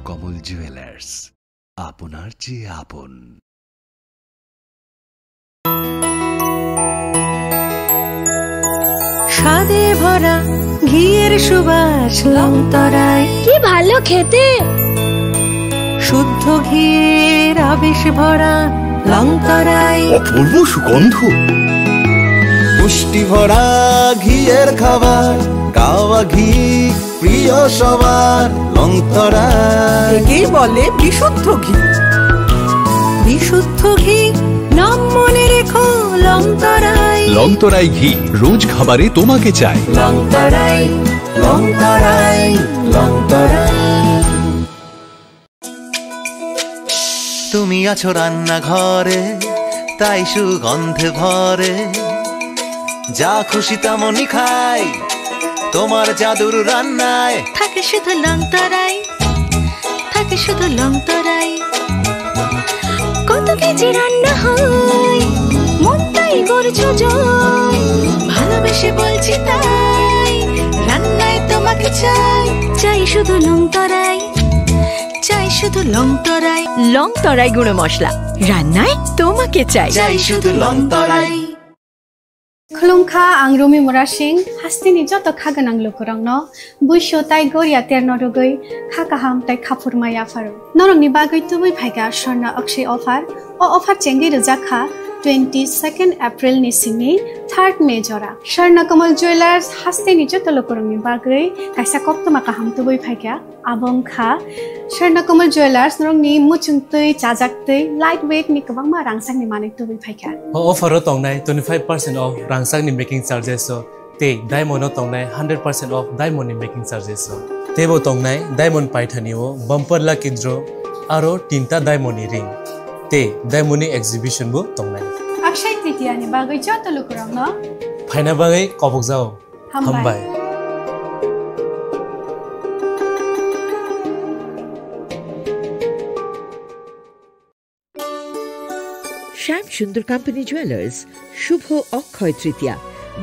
Swarnakamal jewellers, আপনার চেয়ে আপন। স্বাদে ভরা ঘিয়ের সুবাস লংতরায়, কি ভালো খেতে। শুদ্ধ ঘিয়ের আবেশ ভরা লংতরায়, অপূর্ব সুগন্ধ। পুষ্টি ভরা ঘিয়ের খাবার, গাওয়া ঘি প্রিয় সবার লংতরায়। একে বলে বিশুদ্ধ ঘি। বিশুদ্ধ ঘি নাম মনে রেখো লংতরায়। লংতরাই ঘি রোজ খাবারে তোমাকে চাই। লংতরায়, লংতরায়, লংতরায়। তুমি আছো রান্নাঘরে, তাই সুগন্ধে ভরে, যা খুশি তেমনই খাই তোমার জাদুর রান্নায়। থাকে শুধু লংতরায়, থাকে শুধু লংতরায়। কত কেজি রান্না হয়, মনটাই করছো জয়। ভালোবেসে বলছি তাই, রান্নায় তোমাকে চাই। চাই শুধু লংতরায়, চাই শুধু লংতরায়। লংতরাই গুঁড়ো মশলা, রান্নায় তোমাকে চাই। চাই শুধু লংতরায়। खुलुमखा आं रमि मुरा सिंह हास्तिनि जत खागोनां लोगोरांनो बुइसो ताइ गरिया तेरनो रुगै खाकाहाम ताइ खाफुरमाया फारु नरंनि बागै तुबै फाइगा स्वर्ణ अक्षय अफार ओ अफार चेंगि रजाखा 22 एप्रिल नि सिंनि 3 मे जरा स्वर्णकमल ज्वेलर्स हास्तिनि जत लोगोरांनि बागै काइसा कप्तमा काहाम तुबै फाइगा आबंखा स्वर्णकमल ज्वेलर्स नरंनि मुचुंतै चाजाक्तै लाइट वेट नि गोबांमा रांसांनि मानै तुबै फाइगा अफारो तंनाय 25% ऑफ रांसांनि मेकिंग चार्जेस ते डायमंड तंनाय 100% ऑफ डायमंड नि मेकिंग चार्जेस तेबो तंनाय डायमंड पाइथानिओ बम्पर लाकी ड्र आरो तीनटा डायमंड नि रिंग ते डायमंड नि एक्जिबिशन बो तंनाय अक्षय तृतीया नि बागै जत लोगोरांनो फाइना बागै कबक जाओ हामबाय। শ্যাম সুন্দর কোম্পানি জুয়েলার্স শুভ অক্ষয় তৃতীয়া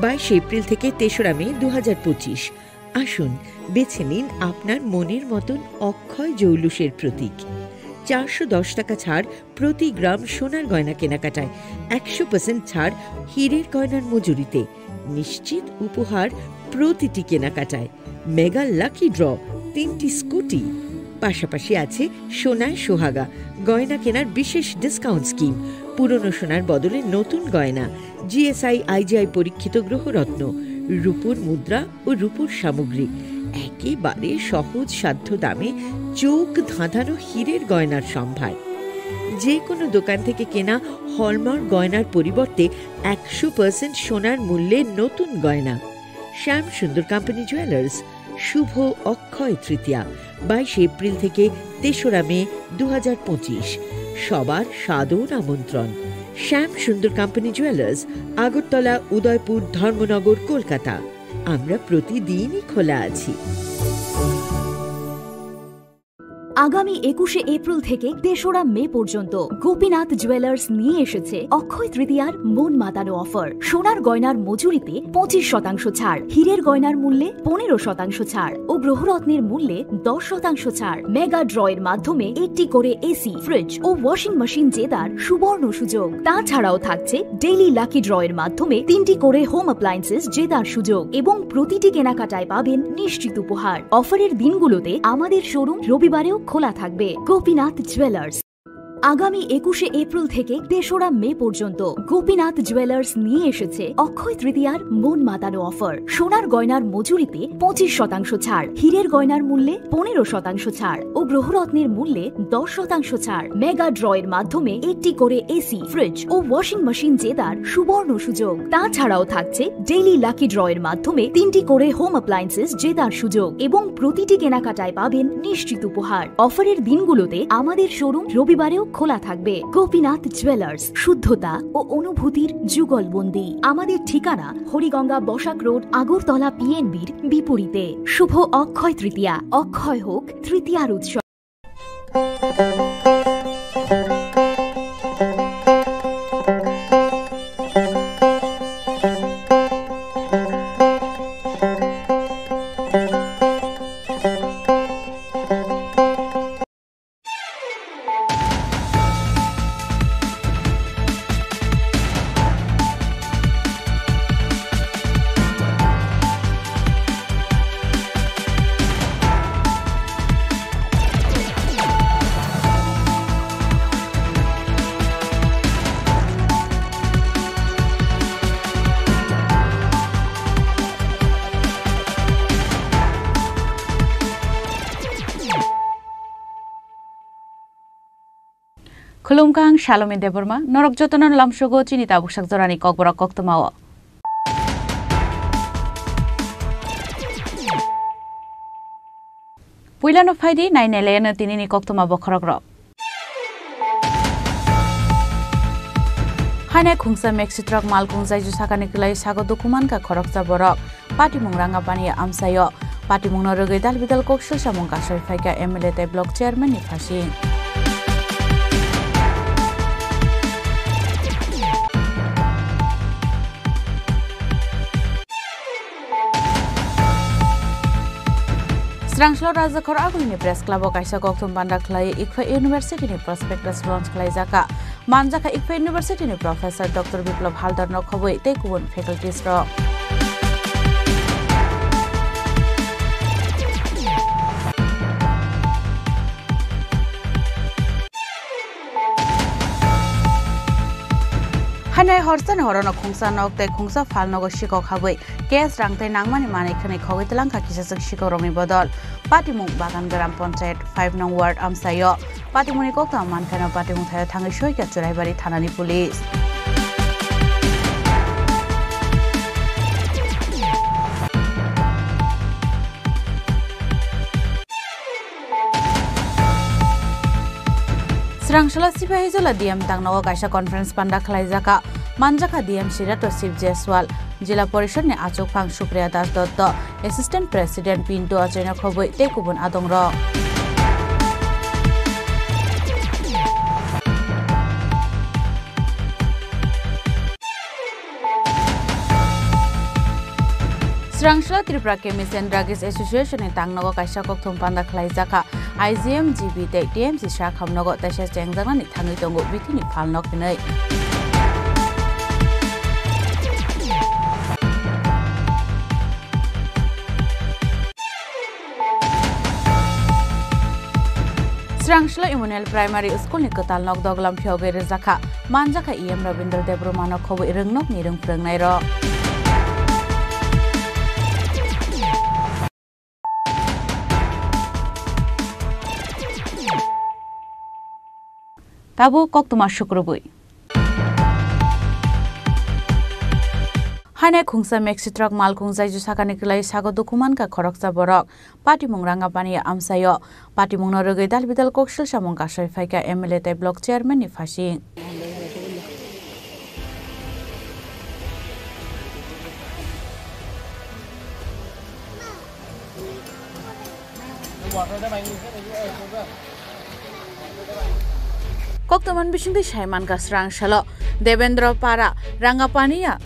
22 এপ্রিল থেকে 3রা মে 2025। আসুন বেছে নিন আপনার মনের মতন অক্ষয় জৌলুসের প্রতীক। 410 টাকা ছাড় প্রতি গ্রাম সোনার গয়না কেনাকাটায়, 100% ছাড় হীরের গয়নার মজুরিতে, নিশ্চিত উপহার প্রতিটি কেনাকাটায়, মেগা লাকি ড্র 3টি স্কুটি। পাশাপাশি আছে সোনায় সোহাগা গয়না কেনার বিশেষ ডিসকাউন্ট স্কিম, পুরনো সোনার বদলে নতুন গয়না, জিএসআই আইজিআই পরীক্ষিত গ্রহরত্ন, রূপোর মুদ্রা ও রূপোর সামগ্রী, একেবারে সহজ সাধ্য দামে চোখ ধাঁধানো হীরের গয়নার সম্ভার। যে কোনো দোকান থেকে কেনা হলমার্ক গয়নার পরিবর্তে 100% সোনার মূল্যে নতুন গয়না। শ্যাম সুন্দর কোম্পানি জুয়েলার্স শুভ অক্ষয় তৃতীয়া 22 এপ্রিল থেকে 3রা মে 2025। সবার সাদর আমন্ত্রণ। শ্যাম সুন্দর কোম্পানি জুয়েলার্স, আগরতলা, উদয়পুর, ধর্মনগর, কলকাতা। আমরা প্রতিদিনই খোলা আছি। আগামী 21 এপ্রিল থেকে 3রা মে পর্যন্ত গোপীনাথ জুয়েলার্স নিয়ে এসেছে অক্ষয় তৃতীয়ার মন মাতানো অফার। সোনার গয়নার মজুরিতে 25% ছাড়, হীরের গয়নার মূল্যে 15% ছাড় ও গ্রহরত্নের মূল্যে 10% ছাড়। মেগা ড্রয়ের মাধ্যমে একটি করে এসি, ফ্রিজ ও ওয়াশিং মেশিন জেতার সুবর্ণ সুযোগ। তাছাড়াও থাকছে ডেইলি লাকি ড্রয়ের মাধ্যমে 3টি করে হোম অ্যাপ্লায়েন্সেস জেতার সুযোগ এবং প্রতিটি কেনাকাটায় পাবেন নিশ্চিত উপহার। অফারের দিনগুলোতে আমাদের শোরুম রবিবারেও খোলা থাকবে। গোপীনাথ জুয়েলার্স আগামী 21 এপ্রিল থেকে 3রা মে পর্যন্ত গোপীনাথ জুয়েলার্স নিয়ে এসেছে অক্ষয় তৃতীয়ার মন মাতানো অফার। সোনার গয়নার মজুরিতে 25% ছাড়, হীরের গয়নার মূল্যে 15% ছাড় ও গ্রহরত্নের মূল্যে 10% ছাড়। মেগা ড্রয়ের মাধ্যমে একটি করে এসি, ফ্রিজ ও ওয়াশিং মেশিন জেতার সুবর্ণ সুযোগ। তাছাড়াও থাকছে ডেইলি লাকি ড্রয়ের মাধ্যমে 3টি করে হোম অ্যাপ্লায়েন্সেস জেতার সুযোগ এবং প্রতিটি কেনাকাটায় পাবেন নিশ্চিত উপহার। অফারের দিনগুলোতে আমাদের শোরুম রবিবারেও খোলা থাকবে। গোপীনাথ জুয়েলার্স, শুদ্ধতা ও অনুভূতির যুগলবন্দি। আমাদের ঠিকানা হরিগঙ্গা বসাক রোড, আগরতলা, পিএনবির বিপরীতে। শুভ অক্ষয় তৃতীয়া, অক্ষয় হোক তৃতীয়ার উৎসব। Khulumkang Shalome Deborma, Norok Jotonon Lamshogo Chinita Bushak Zorani Kokbora Koktomawa. Puilano Faidi, 9 Elena Tinini Koktoma Bokorogro. Hane Kungsa Mexitrak Malkungsa Jusakanikulai Sago Dokumanka Koroksa Borok, Pati Mungranga Pania Amsayo, Pati Munorogadal Vidal Kokshil Shamunka Shoifaka Emilete Block Chairman Nifashi. Srangshlo Rajakor Agulini Press Club of Kaisa Koktum Banda Klai, Ikfa University ni Prospectus Launch Klaizaka, Manjaka Ikfa University ni Professor Dr. Biplab Haldar Nokhoboi, take one faculties raw. Hanai Horsan Horono Kungsa Nok, the Kungsa Falnogo Shiko Habwe, Gas Rangte Nangmani Manikani Kovitalanka Kisas Shiko Romi Bodol, Patimu Bagan Garam Ponchet, 5 Nong Ward Amsayo, Patimunikota Mankana Patimu Tangishoika to Rivari Tanani Police. Srangshla Sipahizola DM Tangnawa Kaisa Conference Panda Klaizaka, Manjaka DM Shirato Sip Jeswal, Jila Porishon ne Achok Phang Shukriya Das Dotto, Assistant President Pinto Achena Khoboi, Tekubun Adongro. Srangshla Tripura Chemist and Druggist Association in Tangnawa Kaisa Koktum Panda Klaizaka, IGM GB TMC Shakam Nogo Tasha Jangzan Tangitongo Vitini Palnok Pinay. Srangshla Immanuel Primary School Nikotal Nok Doglam Pyoge Rezaka, Manjaka EM Rabindra Debromano Kobo Irungnok Nirung Prangnairo. Tabu Koktuma Shukrubui. Hane Kungsa Mexitrak Malkungsa Jusakanikulai Sago Dokumanka Koroksa Borok, Pati Mungranga Pania Amsayo, Pati Munorogadal Vidal Kokshil Shamunka Shoifaka Emilete Block Chairman Nifashi. Koktaman Bishindi Shaiman Kasrang Shalo, Devendra Para, Rangapania,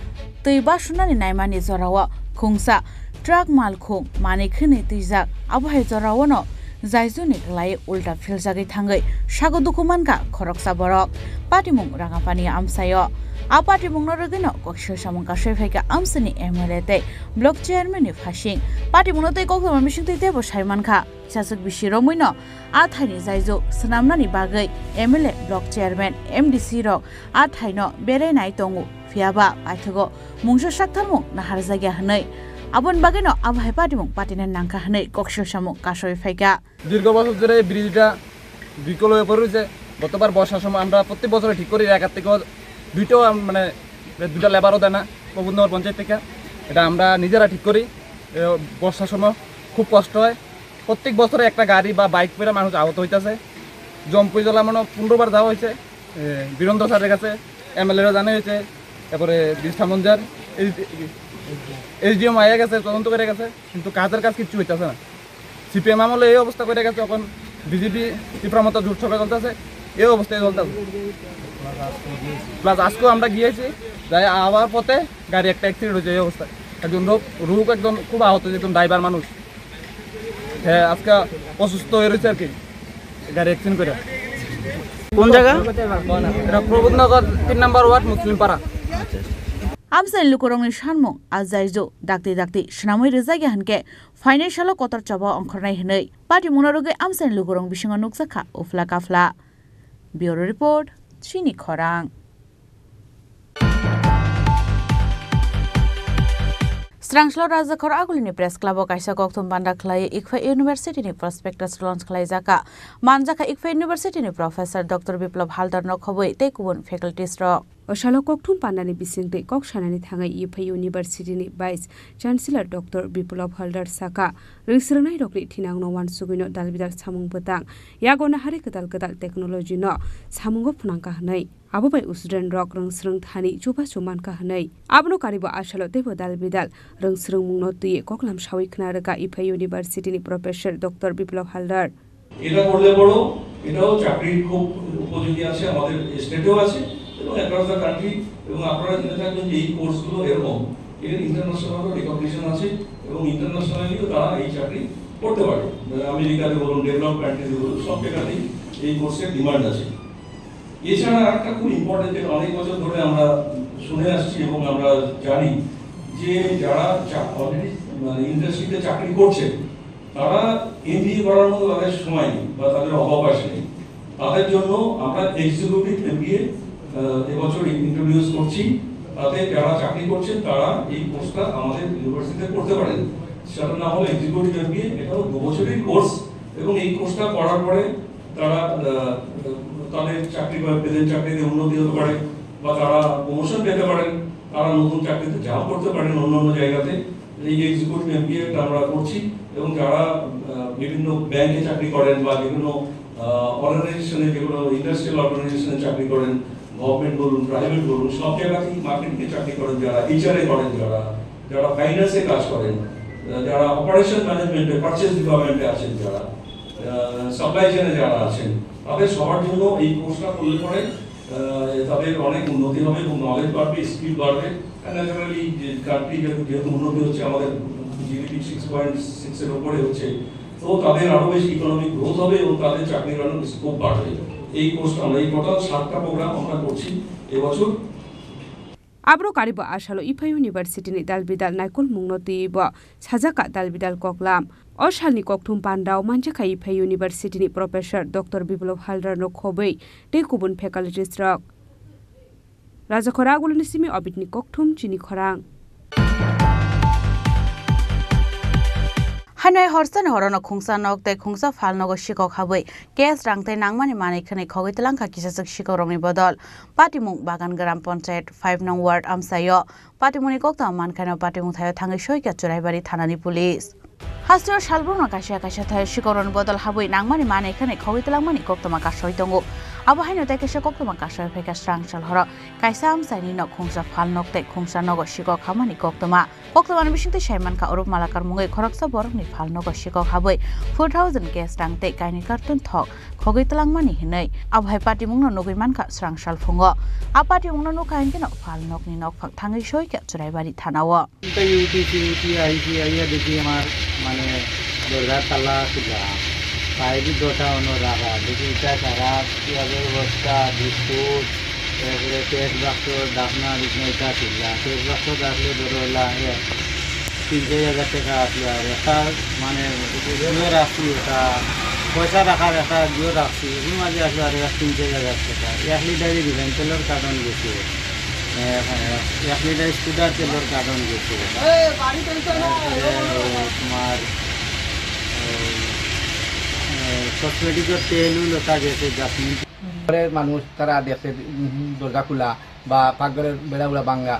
Tuiba Shunani Naimani Zorawa, Kungsa, Drag Malkung, Manikini Tizak, Abuhe Zorawano, Zaizunik Lai Ulta Filzagi Tangai, Shago Dokumanka, Koroksa Borok, Patimung Rangapania Amsayo, Apatimung Noragino, Koksho Shamunka Shefeka Amsani Emelete, Block Chairman of Hashing, Patimunote Koktaman Bishindi Debo Shaimanka. Sasuk Bishiromuino, Athani Zaizo, Sanamnani Bagai, Emile Block Chairman, MDC Rock, Athaino, Bere Naitongu, Fiaba, Aitago, Mungsho Shaktamu, Naharzaga Hanai, Abon Bagano, Abhapatimu, Patinan Nanka Hanai, Koksho Shamu, Kasho Feka. Dirgobas Bridja, Bicolo Peruse, Botobar Bosham, Amra, Poti Boso, Hikori, Akatiko, Duto, Duta Labarodana, Obunor Ponchetica, Ramda, Nijara Hikori, Bosasoma, Kupostoy. প্রত্যেক বছরে একটা গাড়ি বা bike পেরা মানুষ আহত হইতাছে জম্পুইজলা মানে 15 বার যাওয়া হইছে বীরেন্দ্র স্যারের কাছে এমএলএ জানা হইছে তারপরে বিস্তামঞ্জার এসডিএম আয়া গেছে তদন্ত করে গেছে কিন্তু কাজের কাজ কিছু হইতাছে না সিপিএম আমলে এই অবস্থা করে গেছে এখন বিজেপি তীব্রমত জোট সরকার চলতেছে এই অবস্থায় চলতেছে প্লাস আজকে আমরা গিয়েছি যাই আবার পথে গাড়ি একটা অ্যাক্সিডেন্ট হয়েছে এই অবস্থায় একজন রোগ একদম খুব আহত একজন ড্রাইভার মানুষ হ্যাঁ আজকে অসুস্থ হয়ে রয়েছে আর কি গাড়ি অ্যাক্সিডেন্ট করে কোন জায়গা এটা প্রবোধনগর 3 নম্বর ওয়ার্ড মুসলিম পাড়া Amsan Lukorong Shanmo, Azaizo, Dakti, Shnamui Rizagi Hanke, Financial Kotor Chaba on Kornai Hene, Party Monaroge Amsan Lukorong Bishanga Nuksaka, Uflakafla. Bureau Report, Chini Korang. Srangslo Rajakhor Agulini Press Club kaisa kokthum banda khlai Ikfa University ni prospectus launch khlai jaka manjaka Ikfa University ni Professor Dr. Biplab Haldar no khoboi tei kubun faculties ro Osalo kokthum pandani bisingte koksanani thangai Ikfa University ni Vice Chancellor Dr. Biplab Haldar saka ringsranai rokni thinang no wan sugino dalbidal samung petang yagona hari kedal technology no samungo phunangka hnai abo bai usren rok ringsrang thani chuba chuman ka hnai abno karibo asalo tebo dalbidal ringsrang mungno tuye koklam sawi khna raka Ikfa University ni Professor Dr. Biplab Haldar এটা করলে বড় এটাও চাকরির খুব উপযোগী আছে আমাদের স্টেটেও আছে এবং অ্যাক্রস দ্য কান্ট্রি এবং আপনারা জেনে থাকবেন যে এই কোর্সগুলো এরকম এর ইন্টারন্যাশনাল রিকগনিশন আছে এবং ইন্টারন্যাশনালিও তারা এই চাকরি করতে পারে আমেরিকাতে বলুন ডেভেলপ কান্ট্রিতে বলুন সব জায়গাতেই এই কোর্সের ডিমান্ড আছে এছাড়া একটা খুব ইম্পর্টেন্ট যেটা অনেক বছর ধরে আমরা শুনে আসছি এবং আমরা জানি যে যারা অলরেডি মানে ইন্ডাস্ট্রিতে চাকরি করছে তারা এমবিএ করার মতো তাদের সময় নেই বা তাদের অবকাশ নেই তাদের জন্য আমরা এক্সিকিউটিভ এমবিএ এবছর ইন্ট্রোডিউস করছি তাতে যারা চাকরি করছেন তারা এই কোর্সটা আমাদের ইউনিভার্সিটিতে করতে পারেন সেটার নাম হলো এক্সিকিউটিভ এমবিএ এটাও 2 বছরের কোর্স এবং এই কোর্সটা করার পরে তারা তাদের চাকরি বা প্রেজেন্ট চাকরিতে উন্নতি হতে পারে বা তারা প্রমোশন পেতে পারেন তারা নতুন চাকরিতে জাম্প করতে পারেন অন্য জায়গাতে এই এক্সিকিউটিভ এমবিএটা আমরা করছি এবং যারা বিভিন্ন ব্যাংকে চাকরি করেন বা বিভিন্ন অর্গানাইজেশনে যেগুলো ইন্ডাস্ট্রিয়াল অর্গানাইজেশনে চাকরি করেন গভর্নমেন্ট বলুন প্রাইভেট বলুন সব জায়গাতেই মার্কেটিংয়ে চাকরি করেন যারা এইচআরএ করেন যারা ফাইন্যান্সে কাজ করেন যারা অপারেশন ম্যানেজমেন্টে পারচেজ ডিপার্টমেন্টে আছেন যারা সাপ্লাই চেনে যারা আছেন তাদের সবার জন্য এই কোর্সটা করলে পরে তাদের অনেক উন্নতি হবে এবং নলেজ বাড়বে স্কিল বাড়বে ন্যাচারালি যে কান্ট্রি যেহেতু উন্নতি হচ্ছে আমাদের জিডিপি 6.6 এর উপরে হচ্ছে তো তাদের আরো বেশি ইকোনমিক গ্রোথ হবে এবং তাদের চাকরির অনেক স্কোপ বাড়বে এই কোর্সটা আমরা এই টোটাল 7টা প্রোগ্রাম আমরা করছি এবছর Abro karibo asalo Ikfa University ni dalbidal naikul mungno tibo sajaka dalbidal koklam Oshalni kokthum pandao manjaka Ikfa University ni Professor Dr. Biplab Haldar no khobei tei kubun faculties rok Rajakhor Agulini simi obitni kokthum chini khorang Hanoi horsan horono khungsa nok te khungsa falnogo shikok haboi kes rangte nangmani manikhane khogitlanka kisasuk shikoromni bodol patimung bagan gram panchayat 5 nong ward amsayo patimuni kokta mankhana patimung thayo thangai soika churaibari thanani police Hastur Shalbruna Kasha Kasha Shikoron Bodol Habui Nangmani Manikhane khogitlamani koktama kasoi tongo Abahaino tekesha koktama kasoi pheka strang shalhora kaisam saini no khungsa falnok te khungsa nogo shikok hamani koktama koktaman bishingte shaiman ka orup malakar mungai khoroksa borokni falnogo shikok habui 4000 ke strang te kaini kartun thok khogitlamani hinai abhai party mungno nogaiman ka strang shal phungo apati mungno no kain ke no falnok ni nok phak thangai soi ke churaibari thanawo মানে দরজার তালা খুলা বাইরে দুটা অন্য রাখা দেখি এটা সারা কীভাবে বস্তা বিস্কুট তারপরে পেট বাক্স ডাকনা দিকনা এটা ছিলা পেট বাক্স ডাকলে ধরো হলা 3,000 টাকা আসলো আর একটা মানে জিও রাখছি ওটা পয়সা রাখার একটা জিও রাখছি এগুলো মাঝে আসলো আর 3,000 টাকা 1 লিটারই দিবেন তেলের কার্টন গেছে 1 লিটার স্কুটার তেলের কার্টন গেছে তোমার কসমেটিকের তেল লতা গেছে জাসমিন মানুষ তারা দেখছে দরজা খোলা বা পাকঘরের বেড়াগুলা ভাঙ্গা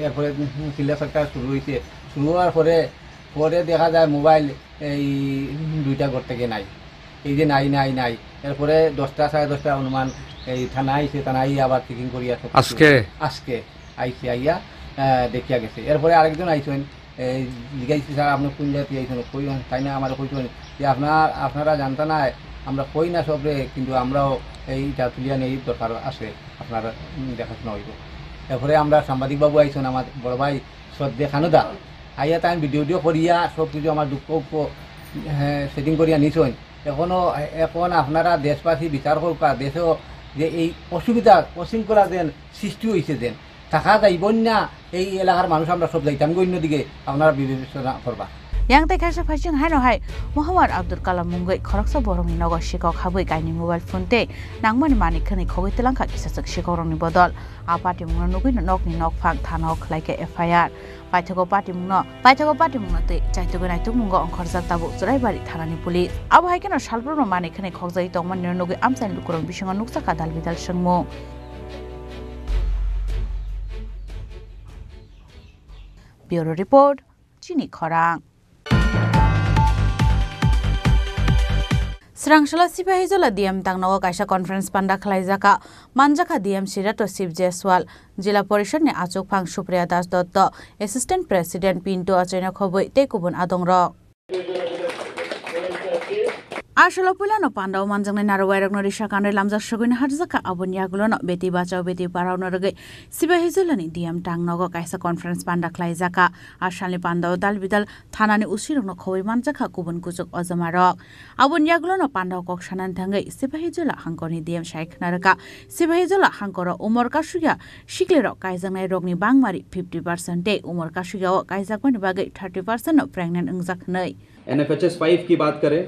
এরপরে চিল্লা সরকার শুরু হয়েছে শুরু হওয়ার পরে দেখা যায় মোবাইল এই 2টা ঘর থেকে নাই এই যে নাই এরপরে 10টা 10:30 অনুমান এই থানা আইছে থানা আবার চেকিং করিয়া আজকে আইসি আইয়া দেখিয়া গেছে এরপরে আরেকজন আইছেন জিজ্ঞাসা স্যার আপনি কোন জাতি আইছেন কই তাই না আমার কইছেন যে আপনারা জানতা না আমরা কই না সবরে কিন্তু আমরাও এইটা তুলিয়া নেই দরকার আছে আপনারা দেখাশোনা হইব এরপরে আমরা সাংবাদিকবাবু আইছেন আমার বড় ভাই শ্রদ্ধে খানুদা আইয়া তাই ভিডিও করিয়া সব কিছু আমার দুঃখ সেটিং করিয়া নিছেন এখন আপনারা দেশবাসী বিচার করবা দেশেও যে এই অসুবিধা অশৃঙ্খলা যেন সৃষ্টি হয়েছে যেন থাকা যাইব না এই এলাকার মানুষ আমরা সব যাইতাম অন্যদিকে আপনারা বিবেচনা করবা yang te khaisa phaiching haino hai Muhammad Abdul Kalam mungai khoroksa borongni nogo shikok habui kaini mobile phone te nangmani mani khani khogoi telangkha kisachak shikorongni bodol a party mungno nugui nokni nok phang thana khlaike FIR paithago party mungno te chaitogo naituk mungo ongkhorjak tabu churaibari thanani police abo haikeno salbrno mani khani khogjai tongman nugui amsain lukurong bisingo nuksa kadal bidal sangmo Bureau Report Chini Khorang Srangshala Sipahijola DM Tangnago Kaisa Conference Panda Khlaijaka Manjaka DM Sirato Sip Jaiswal Jila Porishad ni Achuk Phang Supriya Das Dotto Assistant President Pinto Achaina Khoboi Tekubun Adongrok Ashalo Pulano Panda Manjang Narawai Norisha Kandre Lamza Shogun Harzaka Abunyaglono Beti Bachao Beti Parao Norge Sipahizolani DM Tangnago Kaisa Conference Panda Klaizaka Ashali Panda Dal Vidal Thanani Usirno Khoi Manjaka Kubun Kuzuk Ozamarok Abunyaglono Panda Kokshanan Tangai Sipahizola Hankoni DM Shaikh Naraka Sipahizola Hankoro Umor Kashuya Shiklero Kaizangai Rogni Bangmari 50% Day Umor Kashuya Kaizakwan Bagai 30% of pregnant Ungzak Nei NFHS 5 की बात करें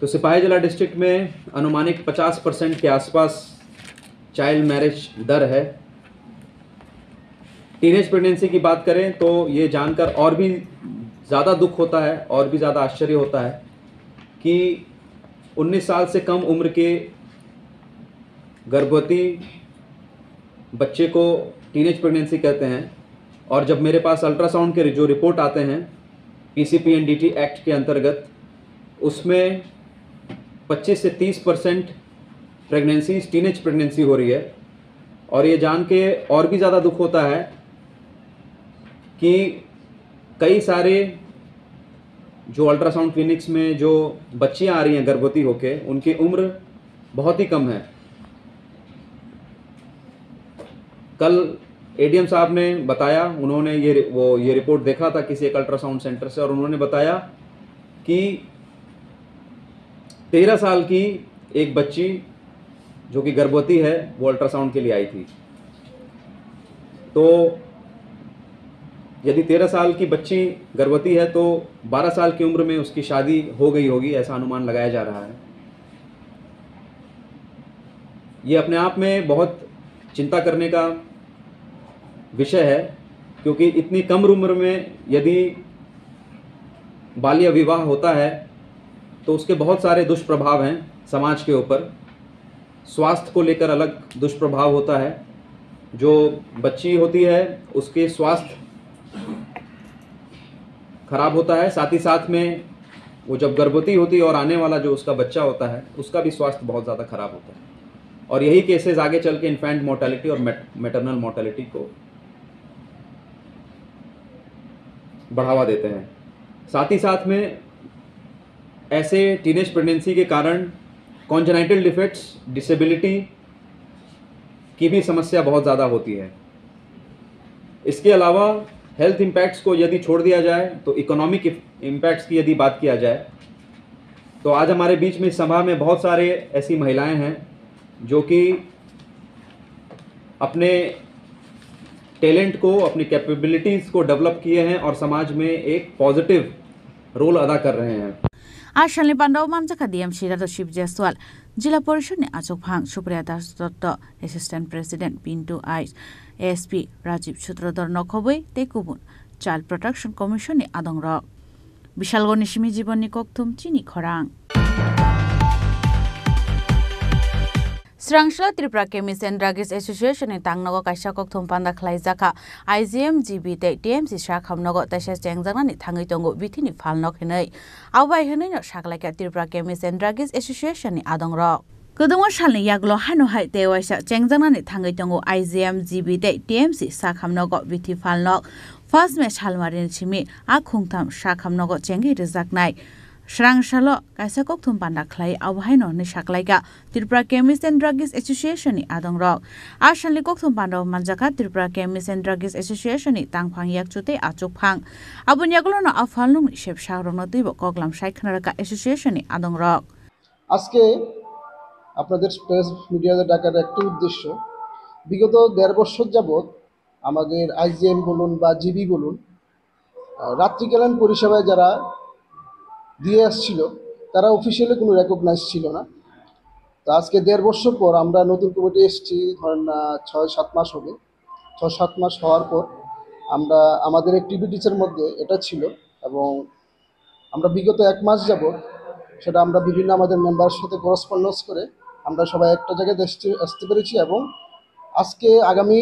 तो Sipahijala district में अनुमानिक 50% के आसपास child marriage दर है। Teenage pregnancy की बात करें तो ये जानकर और भी ज़्यादा दुख होता है और भी ज़्यादा आश्चर्य होता है कि 19 साल से कम उम्र के गर्भवती बच्चे को टीनेज प्रेगनेंसी कहते हैं और जब मेरे पास अल्ट्रासाउंड के जो रिपोर्ट आते हैं PCPNDT एक्ट के अंतर्गत उसमें 25 से 30% प्रेगनेंसी टीनेज प्रेगनेंसी हो रही है और ये जान के और भी ज़्यादा दुख होता है कि कई सारे जो अल्ट्रासाउंड क्लिनिक्स में जो बच्चियां आ रही हैं गर्भवती होके उनकी उम्र बहुत ही कम है। कल ADM साहब ने बताया, उन्होंने ये रिपोर्ट देखा था किसी एक अल्ट्रासाउंड सेंटर से और उन्होंने बताया कि 13 साल की एक बच्ची जो कि गर्भवती है वो अल्ट्रासाउंड के लिए आई थी। तो यदि 13 साल की बच्ची गर्भवती है तो 12 साल की उम्र में उसकी शादी हो गई होगी, ऐसा अनुमान लगाया जा रहा है। ये अपने आप में बहुत चिंता करने का विषय है क्योंकि इतनी कम उम्र में यदि बाल्य विवाह होता है तो उसके बहुत सारे दुष्प्रभाव हैं समाज के ऊपर। स्वास्थ्य को लेकर अलग दुष्प्रभाव होता है, जो बच्ची होती है उसके स्वास्थ्य खराब होता है, साथ ही साथ में वो जब गर्भवती होती है और आने वाला जो उसका बच्चा होता है उसका भी स्वास्थ्य बहुत ज़्यादा खराब होता है और यही केसेस आगे चल के इन्फेंट मोर्टेलिटी और मैटरनल मोर्टेलिटी को बढ़ावा देते हैं। साथ ही साथ में ऐसे टीनेज प्रेगनेंसी के कारण कॉन्जेनाइटल डिफेक्ट्स, डिसेबिलिटी की भी समस्या बहुत ज़्यादा होती है। इसके अलावा हेल्थ इम्पैक्ट्स को यदि छोड़ दिया जाए तो इकोनॉमिक इम्पैक्ट्स की यदि बात किया जाए तो आज हमारे बीच में सभा में बहुत सारे ऐसी महिलाएं हैं जो कि अपने टैलेंट को, अपनी कैपेबिलिटीज़ को डेवलप किए हैं और समाज में एक पॉजिटिव रोल अदा कर रहे हैं। Ashali Pandao Manjaka DM Shirato Ship Jaiswal Jila Porishad ni Achuk Phang Supriya Das Dotto Assistant President Pinto Ais ASP Rajiv Chutrodor Nokhoboi Tekubun Child Protection Commission ni Adongrok Bishalgo Nishimi Jibon ni Kokthum Chini Khorang Srangshala Tripura Chemist and Drugs Association in Tangnago Kaisa Kokthum Panda Khlaijaka IGM GB Te TMC Shakhamnago Tasha Jangzana ni Tangitongo Bitini Falnok Henei Awai Henei no Shaklaka Tripura Chemist and Drugs Association ni Adongrok Kudungo Shalni Yaglo Hanu Hai Tewasha Jangzana ni Tangitongo IGM GB Te TMC Shakhamnago Biti Falnok First Match Halmarin Chimi Akungtam Shakhamnago Jengi Rizaknai Srangshala Kaisa Kokthum Panda Klai Awhaino ni Shaklaika Tripura Chemist and Drugs Association ni Adongrok Ashali Kokthum Panda Manjaka Tripura Chemist and Drugs Association ni Tangphang Yakchute Achuk Phang Abunyaglo no Afalung ni Shep Shagrong Tibo Koklam Shaikhnaraka Association ni Adongrok আজকে আপনাদের press মিডিয়াতে ডাকার একটি উদ্দেশ্য বিগত 1.5 বছর যাবত আমাদের আইজিএম বলুন বা জিবি বলুন রাত্রিকালীন পরিষেবায় যারা দিয়ে আসছিল তারা অফিসিয়ালি কোনো রেকগনাইজ ছিল না। তো আজকে 1.5 বছর পর আমরা নতুন কমিটি এসেছি, ধরেন 6-7 মাস হবে। 6-7 মাস হওয়ার পর আমরা আমাদের অ্যাক্টিভিটিসের মধ্যে এটা ছিল, এবং আমরা বিগত 1 মাস যাবত সেটা আমরা বিভিন্ন আমাদের মেম্বারের সাথে করসপন্ডেন্স করে আমরা সবাই একটা জায়গায় আসতে পেরেছি, এবং আজকে আগামী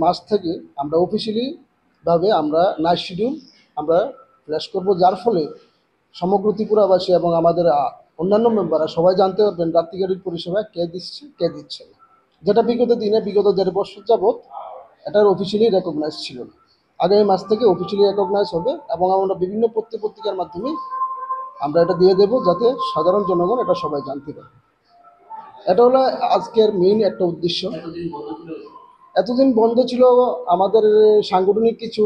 মাস থেকে আমরা অফিসিয়ালিভাবে আমরা নাইট শিডিউল আমরা ফ্ল্যাশ করব, যার ফলে সমগ্র ত্রিপুরাবাসী এবং আমাদের অন্যান্য মেম্বাররা সবাই জানতে পারবেন রাত্রিকালীন পরিষেবা কে দিচ্ছে কে দিচ্ছে না, যেটা বিগত 1.5 বছর যাবত এটার অফিসিয়ালি রেকগনাইজ ছিল না। আগামী মাস থেকে অফিসিয়ালি রেকগনাইজ হবে, এবং আমরা বিভিন্ন পত্রিকার মাধ্যমে আমরা এটা দিয়ে দেব যাতে সাধারণ জনগণ এটা সবাই জানতে পারে। এটা হলো আজকের মেইন একটা উদ্দেশ্য। এতদিন বন্ধ ছিল, আমাদের সাংগঠনিক কিছু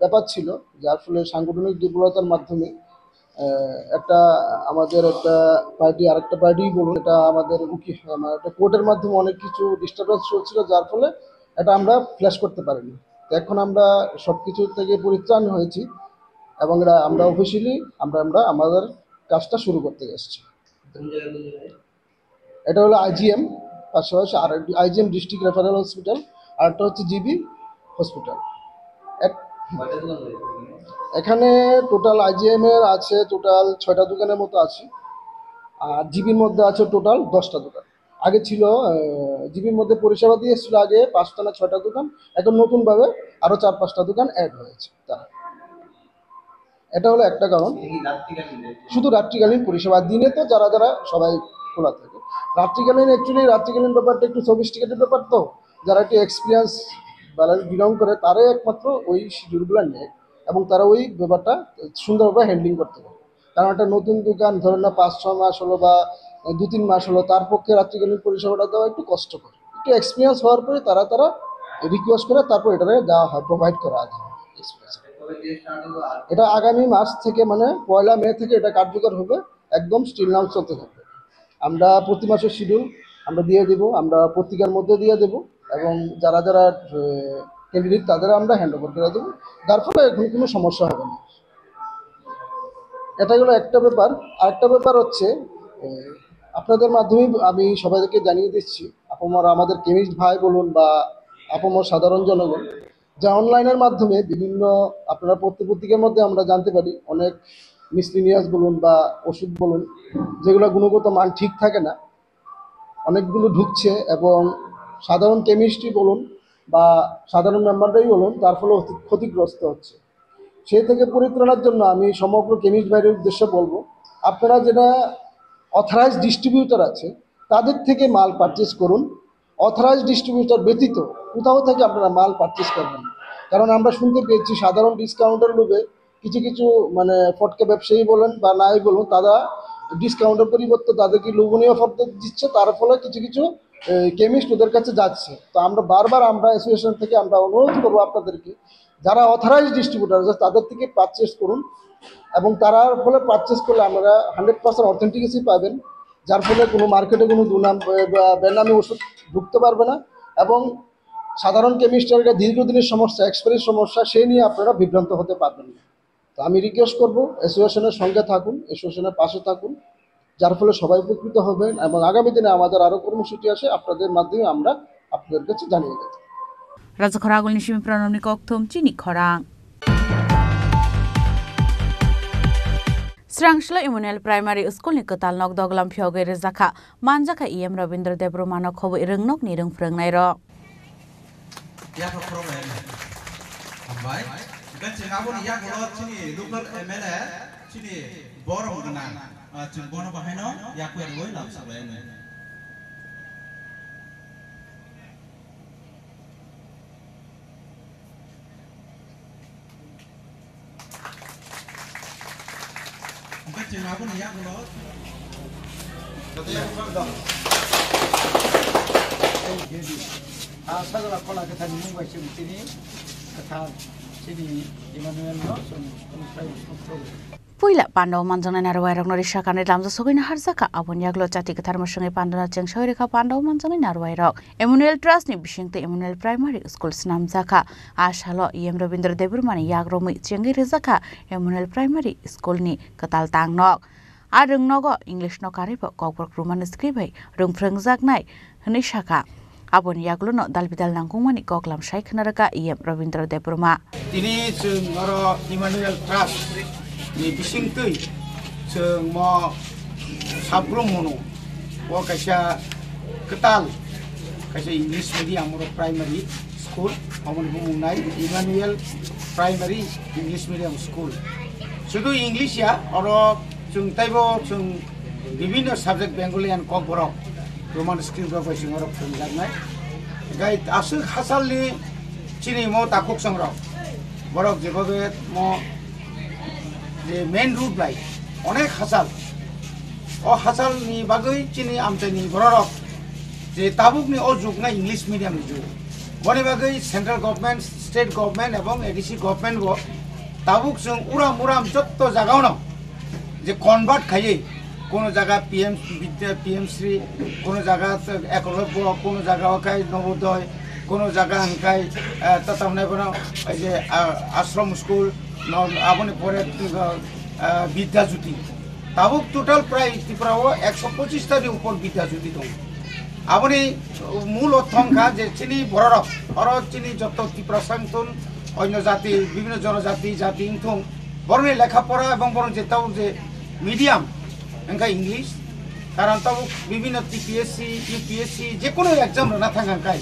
ব্যাপার ছিল, যার ফলে সাংগঠনিক দুর্বলতার মাধ্যমে একটা আমাদের একটা পার্টি আরেকটা পার্টি বলুন, এটা আমাদের একটা কোর্টের মাধ্যমে অনেক কিছু ডিস্টারবেন্স চলছিল, যার ফলে এটা আমরা ফ্ল্যাশ করতে পারিনি। তো এখন আমরা সব কিছু থেকে পরিত্রাণ হয়েছি, এবং এটা আমরা অফিসিয়ালি আমরা আমাদের কাজটা শুরু করতে যাচ্ছি। এটা হলো IGM, পাশাপাশি আর IGM ডিস্ট্রিক্ট রেফারেল হসপিটাল, আর একটা হচ্ছে GB হসপিটাল। এখানে টোটাল IGM এর আছে টোটাল 6টা দোকানের মতো আছে, আর জিবির মধ্যে আছে টোটাল 10টা দোকান। আগে ছিল জিবির মধ্যে পরিষেবা দিয়ে এসেছিল আগে 5টা না 6টা দোকান, এখন নতুনভাবে আরও 4-5টা দোকান অ্যাড হয়েছে তারা। এটা হলো একটা কারণ, শুধু রাত্রিকালীন পরিষেবা। দিনে তো যারা সবাই খোলা থাকে, রাত্রিকালীন রাত্রিকালীন ব্যাপারটা একটু সফিস্টিকেটেড ব্যাপার, তো যারা একটু এক্সপিরিয়েন্স বিলং করে তারাই একমাত্র ওই শিডিউলগুলো নেয়, এবং তারা ওই ব্যাপারটা সুন্দরভাবে হ্যান্ডলিং করতে পারে। কারণ একটা নতুন দোকান ধরেন না 5-6 মাস হলো বা 2-3 মাস হলো, তার পক্ষে রাত্রিকালীন পরিষেবাটা দেওয়া একটু কষ্টকর। একটু এক্সপিরিয়েন্স হওয়ার পরে তারা রিকোয়েস্ট করে তারপর এটা দেওয়া হয়, প্রোভাইড করা হয় এক্সপিরিয়েন্স। এটা আগামী মাস থেকে মানে 1 মে থেকে এটা কার্যকর হবে, একদম স্টিল নাও চলতে থাকবে। আমরা প্রতি মাসের শিডিউল আমরা দিয়ে দেবো, আমরা পত্রিকার মধ্যে দিয়ে দেবো, এবং যারা ক্যান্ডিডেট তাদের আমরা হ্যান্ড ওভার করে দেবো, যার ফলে এখন কোনো সমস্যা হবে না। এটা হলো একটা ব্যাপার। আরেকটা ব্যাপার হচ্ছে আপনাদের মাধ্যমে আমি সবাইকে জানিয়ে দিচ্ছি, আমাদের কেমিস্ট ভাই বলুন বা সাধারণ জনগণ, যা অনলাইনের মাধ্যমে বিভিন্ন আপনারা পত্রিকার মধ্যে আমরা জানতে পারি অনেক মিসলিনিয়াস বলুন বা ওষুধ বলুন, যেগুলো গুণগত মান ঠিক থাকে না, অনেকগুলো ঢুকছে, এবং সাধারণ কেমিস্ট্রি বলুন বা সাধারণ মেম্বাররাই বলুন, তার ফলে ক্ষতিগ্রস্ত হচ্ছে। সেই থেকে পরিত্রাণের জন্য আমি সমগ্র কেমিস্ট ভাইয়ের উদ্দেশ্যে বলবো, আপনারা যেটা অথরাইজড ডিস্ট্রিবিউটর আছে তাদের থেকে মাল পারচেস করুন। অথরাইজড ডিস্ট্রিবিউটর ব্যতীত কোথাও থেকে আপনারা মাল পারচেস করবেন, কারণ আমরা শুনতে পেয়েছি সাধারণ ডিসকাউন্টের লোভে কিছু মানে ফটকা ব্যবসায়ী বলেন বা নাই বলুন, তারা ডিসকাউন্টের পরিবর্তে তাদেরকে লোভনীয় অফার দিচ্ছে, তার ফলে কিছু কেমিস্ট ওদের কাছে যাচ্ছে। তো আমরা বারবার অ্যাসোসিয়েশন থেকে আমরা অনুরোধ করবো আপনাদেরকে, যারা অথরাইজড ডিস্ট্রিবিউটার আছে তাদের থেকে পারচেস করুন, এবং তার ফলে পারচেস করলে আমরা 100% অথেন্টিকেসি পাবেন, যার ফলে কোনো মার্কেটে কোনো দুনাম বেনামি ওষুধ ঢুকতে পারবে না, এবং সাধারণ কেমিস্টের দীর্ঘদিনের সমস্যা, এক্সপায়ারির সমস্যা, সেই নিয়ে আপনারা বিভ্রান্ত হতে পারবেন না। তো আমি রিকোয়েস্ট করবো অ্যাসোসিয়েশনের সঙ্গে থাকুন, অ্যাসোসিয়েশনের পাশে থাকুন, যার ফলে সবাই উপকৃত হবেন, এবং আগামী দিনে আমাদের আরও কর্মসূচি আসে আপনাদের মাধ্যমে আমরা আপনাদের কাছে জানিয়ে দেব। রাজখরা নিশিমি প্রণমনি কক্থম চিনি খরাং Srangsla Immanuel Primary School ni ketal nok doglam phyoge rezakha manjaka EM Rabindra Debro manok khobo irungnok ni rung phrengnai ro ya ko problem ambai kan chingabon ya golo chini local MLA chini bor gana chin bono bahaino ya ko eroi lam sabai ne Chingapun ya golo. Sagala kola kata ni mungbai sini kata sini Immanuel no so puila Pandaw manjangnai narwai rok nori sakani lamja sogoi na harjaka aboni yaglo chati kathar mosangai Pandana chengsoi rekha Pandaw manjangnai narwai rok Emmanuel Trust ni bisingte Emmanuel Primary School snamjaka ashalo EM Rabindra Deburmani yagromui chengai rezaka Emmanuel Primary School ni katal tangnok arung nogo English no karibo kokbor ruman skribai rung frengjaknai hni saka aboni yaglo no dalbidal nangkungmani koklam saikhnaraka EM Rabindra Deburma Ini ngoro Emmanuel Trust ni bisingtui mo sabrung mono wo kaisa ketal kaisa English medium ro primary school amon bumunai Emmanuel Primary English Medium School sudu English ya oro chung taibo chung bibino subject Bengali and kokborok roman script ro kaisa ngoro phunjaknai gai asu khasalni chini mo takuk sangrok borok jebabe mo যে main route লাই অনেক হাসাল নি বাগৈ চিনি আমচাইনি বররক যে তাবুকনি ও যুগনা English medium যুগ বনে বাগৈ central government state government এবং এডিসি গভর্নমেন্ট ব তাবুক जों উড়াম উড়াম যত জায়গাওনো যে কনভার্ট খাইয়ে কোনো জায়গা পিএমশ্রী কোনো জায়গা একলব্য কোনো জায়গা খাই নবোদয় কোনো জায়গা হাঙ্কাই তাতামনে বনো এই যে আশ্রম স্কুল আপনি পরে বিদ্যাজ্যোতি তাবুক টোটাল প্রায় ত্রিপুরাও 125টার উপর বিদ্যাজ্যোতি দং আপনি মূল অর্থংখ্যা যে চিনি বড়রক চিনি যত ত্রিপুরা সাংথন অন্য জাতি বিভিন্ন জনজাতি জাতি ইংথং বরং লেখাপড়া এবং বরং যেটাও যে মিডিয়াম এনকা ইংলিশ কারণ তাবুক বিভিন্ন টিপিএসসি ইউপিএসসি যে কোনো এক্সাম না থাকাঙ্কাই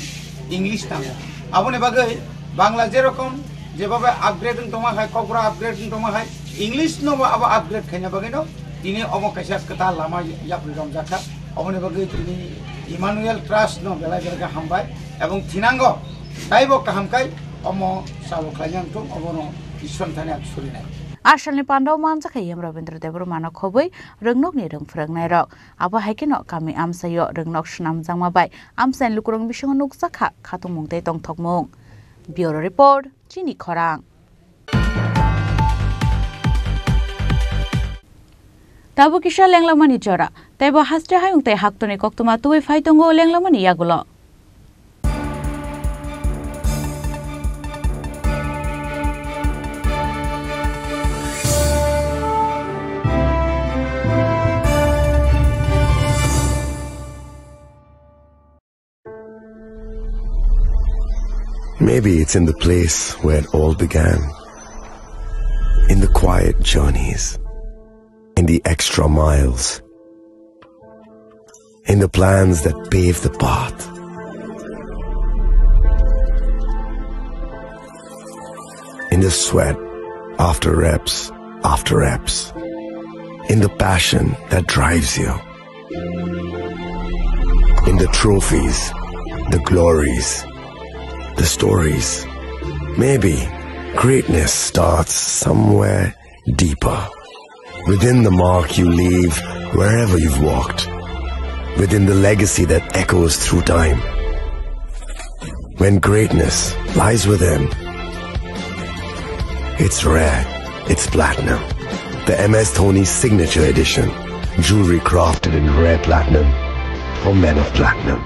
ইংলিশ থাকা আপনি বাগৈ বাংলা যেরকম যেভাবে আপগ্রেডিং তোমা হয় ককরা আপগ্রেডিং তোমা হয় ইংলিশ নো আবার আপগ্রেড খাইনা বাগৈনো তিনি অমকাইসা কথা লামা ইয়াপ্রি রমজাখা অমনে বাগৈ তিনি ইমানুয়েল ট্রাস্ট নো বেলা বেলা হামবাই এবং থিনাঙ্গ তাইব কাহামকাই অম সাবো খাইনাংটো অবনো ঈশ্বর থানে সরিনাই Asalni Pandaw manjaka EM Rabindra Deburmano khoboi röngnok ni röng phrangnai rok abo haikeno kami amsayo röngnok snamjangma bai amsain lukurong bisingo nukjaka khatung mungtei tongthokmung Bureau Report Chini Khorang Tabu kisha lenglamani jora taibo hastre hayungtei haktoni koktuma tuwi phaitongo lenglamani yagulo Maybe it's in the place where it all began. In the quiet journeys. In the extra miles. In the plans that pave the path. In the sweat after reps. In the passion that drives you. In the trophies, the glories, the stories. Maybe greatness starts somewhere deeper. Within the mark you leave wherever you've walked. Within the legacy that echoes through time. When greatness lies within, it's rare, it's platinum. The MS Dhoni Signature Edition. Jewelry crafted in rare platinum for men of platinum.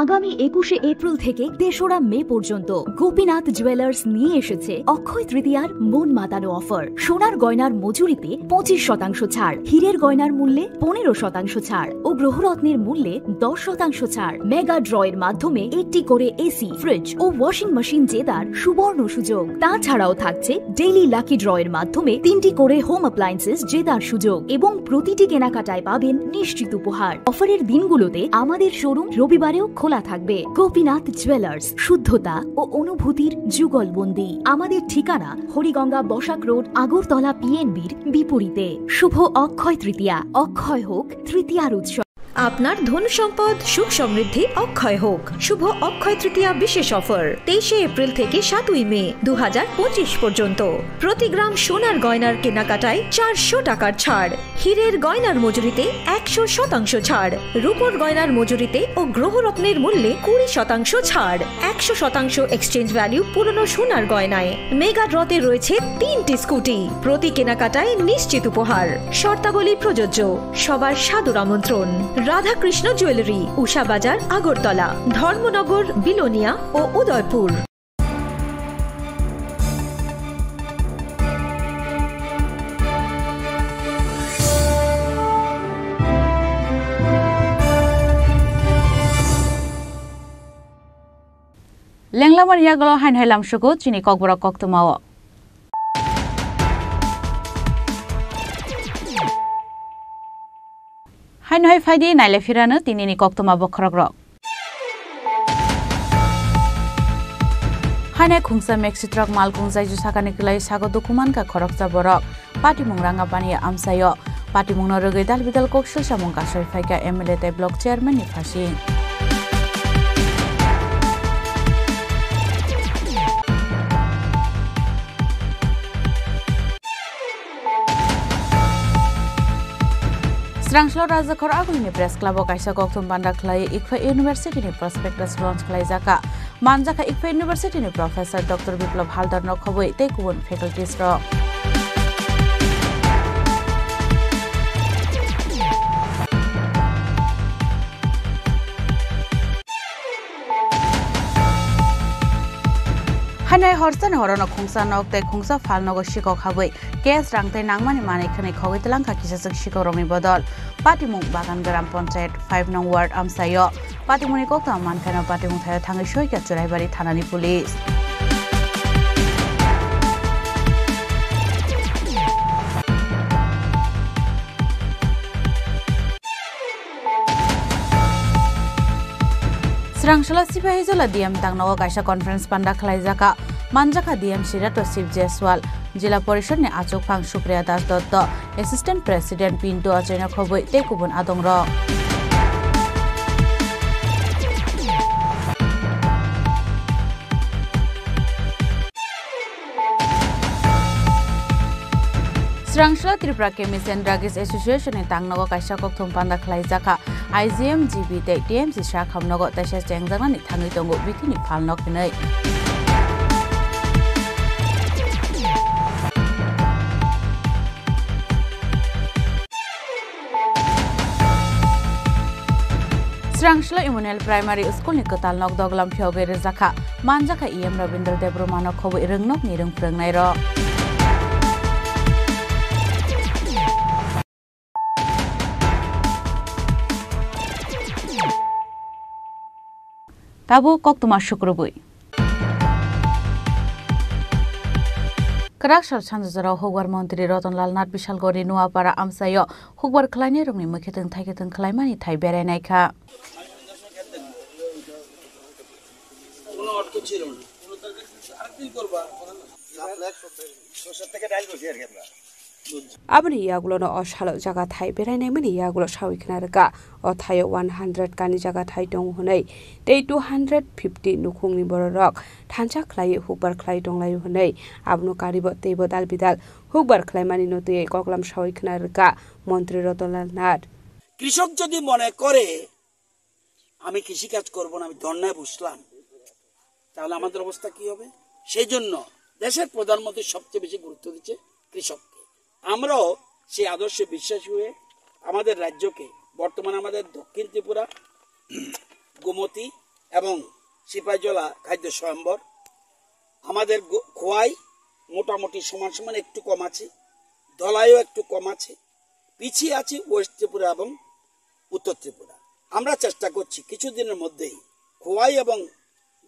আগামী 21শে April থেকে 3রা মে পর্যন্ত Gopinath jewellers নিয়ে এসেছে অক্ষয় তৃতীয়ার মন মাতানো offer. সোনার গয়নার মজুরিতে 25% ছাড়, হীরের গয়নার মূল্যে 15% ছাড় ও গ্রহরত্নের মূল্যে 10% ছাড়। মেগা ড্রয়ের মাধ্যমে 80 করে এসি, ফ্রিজ ও ওয়াশিং মেশিন জেতার সুবর্ণ সুযোগ। তাছাড়াও থাকছে ডেইলি লাকি ড্রয়ের মাধ্যমে 3টি করে হোম অ্যাপ্লায়েন্সেস জেতার সুযোগ এবং প্রতিটি কেনাকাটায় পাবেন নিশ্চিত উপহার। অফারের দিনগুলোতে আমাদের শোরুম রবিবারেও খোলা থাকবে। গোপীনাথ জুয়েলার্স, শুদ্ধতা ও অনুভূতির যুগলবন্দি। আমাদের ঠিকানা হরিগঙ্গা বসাক রোড, আগরতলা পিএনবির বিপরীতে। শুভ অক্ষয় তৃতীয়া, অক্ষয় হোক তৃতীয়ার উৎসব। আপনার ধন সম্পদ সুখ সমৃদ্ধি অক্ষয় হোক। শুভ অক্ষয় তৃতীয়া বিশেষ অফার 23শে এপ্রিল থেকে 7ই মে 2025 পর্যন্ত। প্রতি গ্রাম সোনার গয়নার কেনাকাটায় 400 টাকার ছাড়, হীরের গয়নার মজুরিতে 100% ছাড়, রূপোর গয়নার মজুরিতে ও গ্রহরত্নের মূল্যে 20% ছাড়, 100% এক্সচেঞ্জ ভ্যালু পুরনো সোনার গয়নায়। মেগা ড্রতে রয়েছে 3টি স্কুটি, প্রতি কেনাকাটায় নিশ্চিত উপহার। শর্তাবলী প্রযোজ্য। সবার সাদর আমন্ত্রণ। রাধাকৃষ্ণ জুয়েলারি, উষা বাজার, আগরতলা, ধর্মনগর, বিলোনিয়া ও উদয়পুর। লেংলামার ইয়াগল হাইন হাইলাম সুগু চিনি ককবরা কক্তমাও হাইন হাই ফাইদি নাইলে ফিরানো তিনিনি কক্তমা বখরগ্র হাইনাই খুংসা মেক্সিট্রক মাল খুংজাই জুসাকানি কিলাই সাগো দুকুমানকা খরকজা বরক পাটিমুং রাঙ্গা পানিয়া আমসাयो পাটিমুং নরগৈ দাল বিদাল কক্সল সামুং কাসই ফাইকা এমএলএ তাই ব্লক চেয়ারম্যান नि फाशी Srangslo Rajakhor Agulni Press Club kaisa koktum banda khlai Ikfa University ni prospectus launch khlai jaka manjaka Ikfa University ni Professor Dr. Biplab Haldar no khoboi tei kubun faculties ro Hanai Horsan Horono Khungsa nok tei Khungsa Falnogo Shiko khaboi Kes rangtai nangmani manai khani khogoi telangka kisasak Shiko romi bodol Patimung Bagan Gram Panchayat 5 nong ward amsayo Patimuni kokta mankhana Patimung thayo thangai shoika Churaibari thanani police Srangshala Sipahijola DM Tangnago kaisa conference panda khlai jaka manjaka DM Sirato Sip Jeswal Jila Porishad ni Achok Phang Supriya Das Dotto Assistant President Pinto Achaina khoboi tei kubun adongro Srangshala Tripura Chemist and Druggist Association ni Tangnago kaisa kokthum panda khlai jaka IGM GB tei TMC Shakhamnago taisa chengjangna ni thangui tongo bikini phalnok hinai Srangshala Immanuel Primary School ni Katal nok doglam phyoge rejaka manjaka EM Rabindra Debro manok khoboi röngnok ni röng phrongnai ro Tabu koktuma shukrubui Karakshar Chandrajara Hogwar Mantri Ratanlal Nath Bishalgori Nuapara amsayo Hogwar khlaini rongni mukheteng thaiketeng khlaimani thai berai kha Abni yagulo no oshalo jaga thai berai nai mani yagulo shawikna rega othayo 100 kani jaga thai dong hunai tei 250 nukhungni borok thancha khlai hukbar khlai donglai hunai abno karibo teibo dal bidal hukbar khlaimani no tei koklam shawikna rega মন্ত্রী রতনলাল নাথ কৃষক যদি মনে করে আমি কৃষি কাজ করব না আমি ধর্নায় বসলাম তাহলে আমাদের অবস্থা কি হবে সেজন্য দেশের প্রধানমন্ত্রী সবচেয়ে বেশি গুরুত্ব দিচ্ছে কৃষককে আমরাও সেই আদর্শে বিশ্বাসী হয়ে আমাদের রাজ্যকে বর্তমানে আমাদের দক্ষিণ ত্রিপুরা গোমতী এবং সিপাহীজলা খাদ্য স্বয়ম্বর। আমাদের খোয়াই মোটামুটি সমান সমান, একটু কম আছে, ধলাইও একটু কম আছে, পিছিয়ে আছে ওয়েস্ট ত্রিপুরা এবং উত্তর ত্রিপুরা। আমরা চেষ্টা করছি কিছুদিনের মধ্যেই খোয়াই এবং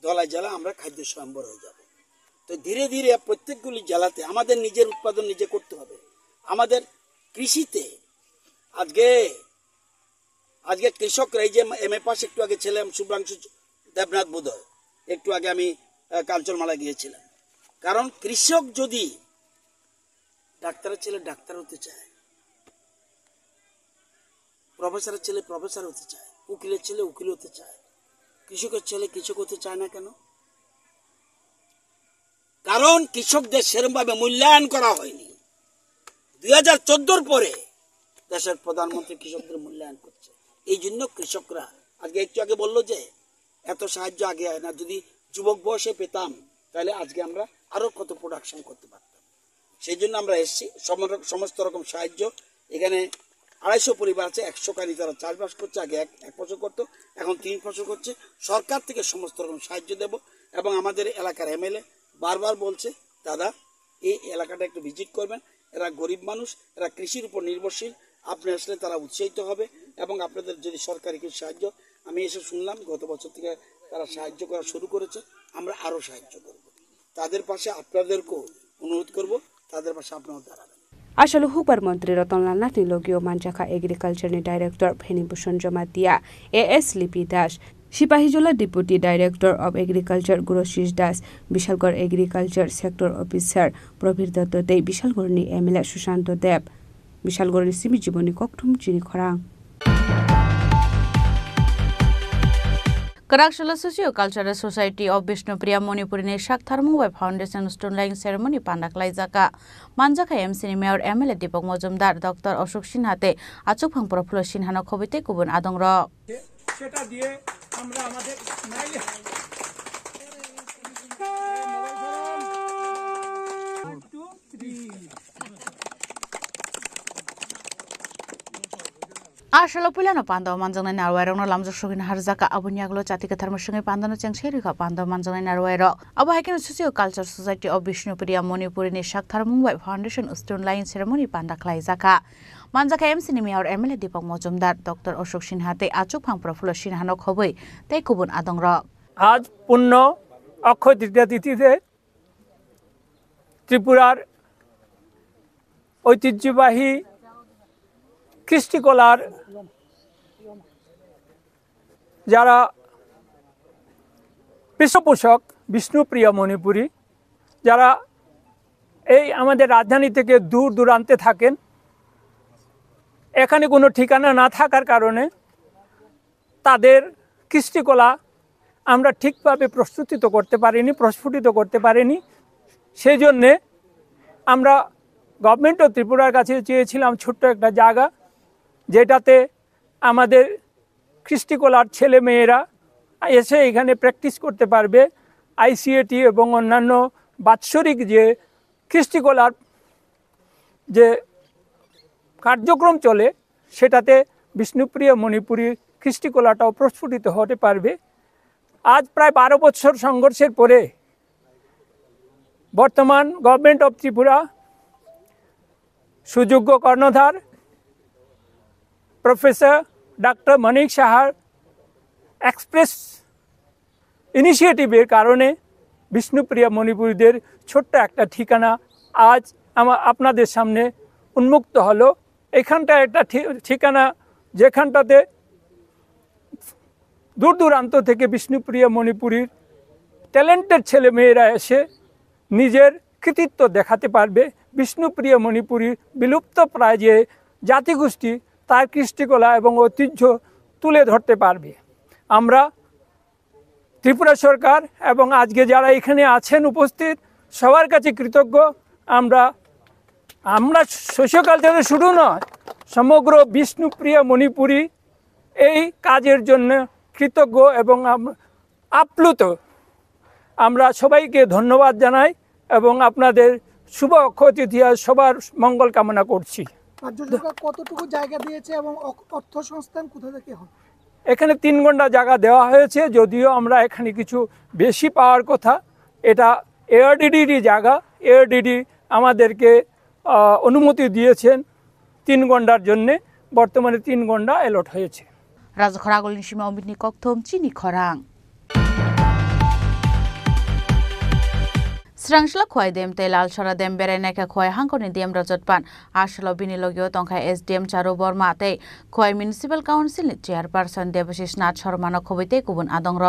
ধলাই জেলা আমরা খাদ্য স্বয়ম্বর হয়ে যাব। তো ধীরে ধীরে প্রত্যেকগুলি জেলাতে আমাদের নিজের উৎপাদন নিজে করতে হবে। আমাদের কৃষিতে আজকে কৃষকরা, এই যে MA পাস একটু আগে ছিলাম শুভ্রাংশু দেবনাথ বোধয়, একটু আগে আমি কাঞ্চনমালা গিয়েছিলাম। কারণ কৃষক যদি ডাক্তারের ছেলে ডাক্তার হতে চায়, প্রফেসরের ছেলে প্রফেসর হতে চায়, উকিলের ছেলে উকিল হতে চায়, কৃষকের ছেলে কৃষক হতে চায় না কেন? কারণ কৃষকদের সেরকমভাবে মূল্যায়ন করা হয়নি। 2014 পরে দেশের প্রধানমন্ত্রী কৃষকদের মূল্যায়ন করছে। এই জন্য কৃষকরা আজকে একটু আগে বললো যে এত সাহায্য আগে হয় না, যদি যুবক বয়সে পেতাম তাহলে আজকে আমরা আরো কত প্রোডাকশন করতে পারতাম। সেই জন্য আমরা এসেছি, সমস্ত রকম সাহায্য। এখানে 250 পরিবার আছে, 100 কানি তারা চাষবাস করছে, আগে এক ফসল করতো, এখন 3 ফসল করছে। সরকার থেকে সমস্ত রকম সাহায্য দেব। এবং আমাদের এলাকার MLA বারবার বলছে, দাদা এই এলাকাটা একটু ভিজিট করবেন, এরা গরিব মানুষ, এরা কৃষির উপর নির্ভরশীল, আপনি আসলে তারা উৎসাহিত হবে। এবং আপনাদের যদি সরকারি কিছু সাহায্য, আমি এসে শুনলাম গত বছর থেকে তারা সাহায্য করা শুরু করেছে, আমরা আরো সাহায্য করব। তাদের পাশে আপনাদেরকেও অনুরোধ করব, তাদের পাশে আপনারাও দাঁড়াবেন। আসলে হুবার মন্ত্রী রতনলাল নাথ নিলগীয় মানজাখা এগ্রিকালচারनि director Benibhushan Jamatia AS Lipi Das, Sipahijala deputy director of agriculture Gurshish Das, Bishalgarh agriculture sector officer Prabir Dutt they, विशालगढ़नि MLA Sushant देव, विशालगढ़नि सिमी जीवनी ककथुम चिनी खरां। Karakshila Socio-Cultural Society of Bishnupriya Manipuri Shaktharmungbai Foundation Stone Laying Ceremony Pandaklai Jaka Manjaka MCN Mayor MLA Deepak Majumdar Dr. Ashok Sinhate Achukphang Profilo Sinhano Khobite Kubun Adongra সেটা দিয়ে আমরা আমাদের Ashalo Pulano Pando Manzana Narwero Lamjoshin Harzaka Abunyaglo Chatika Thermoshing Pandano Changshirika Pando Manzana Narwero Abahakan Socio-Cultural Society of Bishnupriya Manipuri Shaktharmungbai Foundation Stone Laying Ceremony Pandaklai Jaka Manjaka MCN Mayor MLA Deepak Majumdar Dr. Ashok Sinhate Achukphang Profilo Sinhano Khoboi Tei Kubun Adongra আজ পূর্ণ অক্ষয় তৃতীয়া তিথিতে ত্রিপুরার ঐতিহ্যবাহী কৃষ্টিকলার যারা পৃষ্ঠপোষক বিষ্ণুপ্রিয়া মণিপুরী, যারা এই আমাদের রাজধানী থেকে দূর দূরান্তে থাকেন, এখানে কোনো ঠিকানা না থাকার কারণে তাদের কৃষ্টিকলা আমরা ঠিকভাবে প্রস্ফুটিত করতে পারিনি। সেই জন্যে আমরা গভর্নমেন্ট অফ ত্রিপুরার কাছে চেয়েছিলাম ছোট্ট একটা জায়গা, যেটাতে আমাদের কৃষ্টিকলার ছেলে মেয়েরা এসে এখানে প্র্যাকটিস করতে পারবে। ICAT এবং অন্যান্য বাৎসরিক যে কৃষ্টিকলার যে কার্যক্রম চলে, সেটাতে বিষ্ণুপ্রিয়া মণিপুরী কৃষ্টিকলাটাও প্রস্ফুটিত হতে পারবে। আজ প্রায় 12 বছর সংঘর্ষের পরে বর্তমান গভর্নমেন্ট অফ ত্রিপুরা সুযোগ্য কর্ণধার প্রফেসর ডক্টর মানিক সাহার এক্সপ্রেস ইনিশিয়েটিভের কারণে বিষ্ণুপ্রিয়া মণিপুরীদের ছোট্ট একটা ঠিকানা আজ আপনাদের সামনে উন্মুক্ত হলো। এখানটা একটা ঠিকানা যেখানটাতে দূর দূরান্ত থেকে বিষ্ণুপ্রিয়া মণিপুরীর ট্যালেন্টেড ছেলে মেয়েরা এসে নিজের কৃতিত্ব দেখাতে পারবে। বিষ্ণুপ্রিয়া মণিপুরীর বিলুপ্ত প্রায় যে জাতিগোষ্ঠী তার কৃষ্টিকলা এবং ঐতিহ্য তুলে ধরতে পারবে। আমরা ত্রিপুরা সরকার এবং আজকে যারা এখানে আছেন উপস্থিত সবার কাছে কৃতজ্ঞ। আমরা সোশিও-কালচারে শুধু নয়, সমগ্র বিষ্ণুপ্রিয়া মণিপুরী এই কাজের জন্য কৃতজ্ঞ এবং আপ্লুত। আমরা সবাইকে ধন্যবাদ জানাই এবং আপনাদের শুভ অক্ষয় তৃতীয়া সবার মঙ্গল কামনা করছি। রাজ্য সরকার কতটুকু জায়গা দিয়েছে এবং অর্থ সংস্থান কোথা থেকে হবে? এখানে 3 ঘন্টা জায়গা দেওয়া হয়েছে, যদিও আমরা এখানে কিছু বেশি পাওয়ার কথা। এটা এআরডিডি জায়গা, এআরডিডি আমাদেরকে অনুমতি দিয়েছেন 3 ঘন্টার জন্য, বর্তমানে 3 ঘন্টা এলট হয়েছে। রাজখরাগলিন সীমা অমিতনি ককথম চিনি খরাং স্রাংশলা খোয়াই দেম তে লালসরা দেম বেরাইনাইকা খোয়াই হাঙ্কনি দেম রজতপান আশলো বিনিলগিও তংখাই এসডিএম চারু বর্মা তে Khowai municipal council chairperson Debashis Nath শর্মানো খবইতে গুবুন আদংর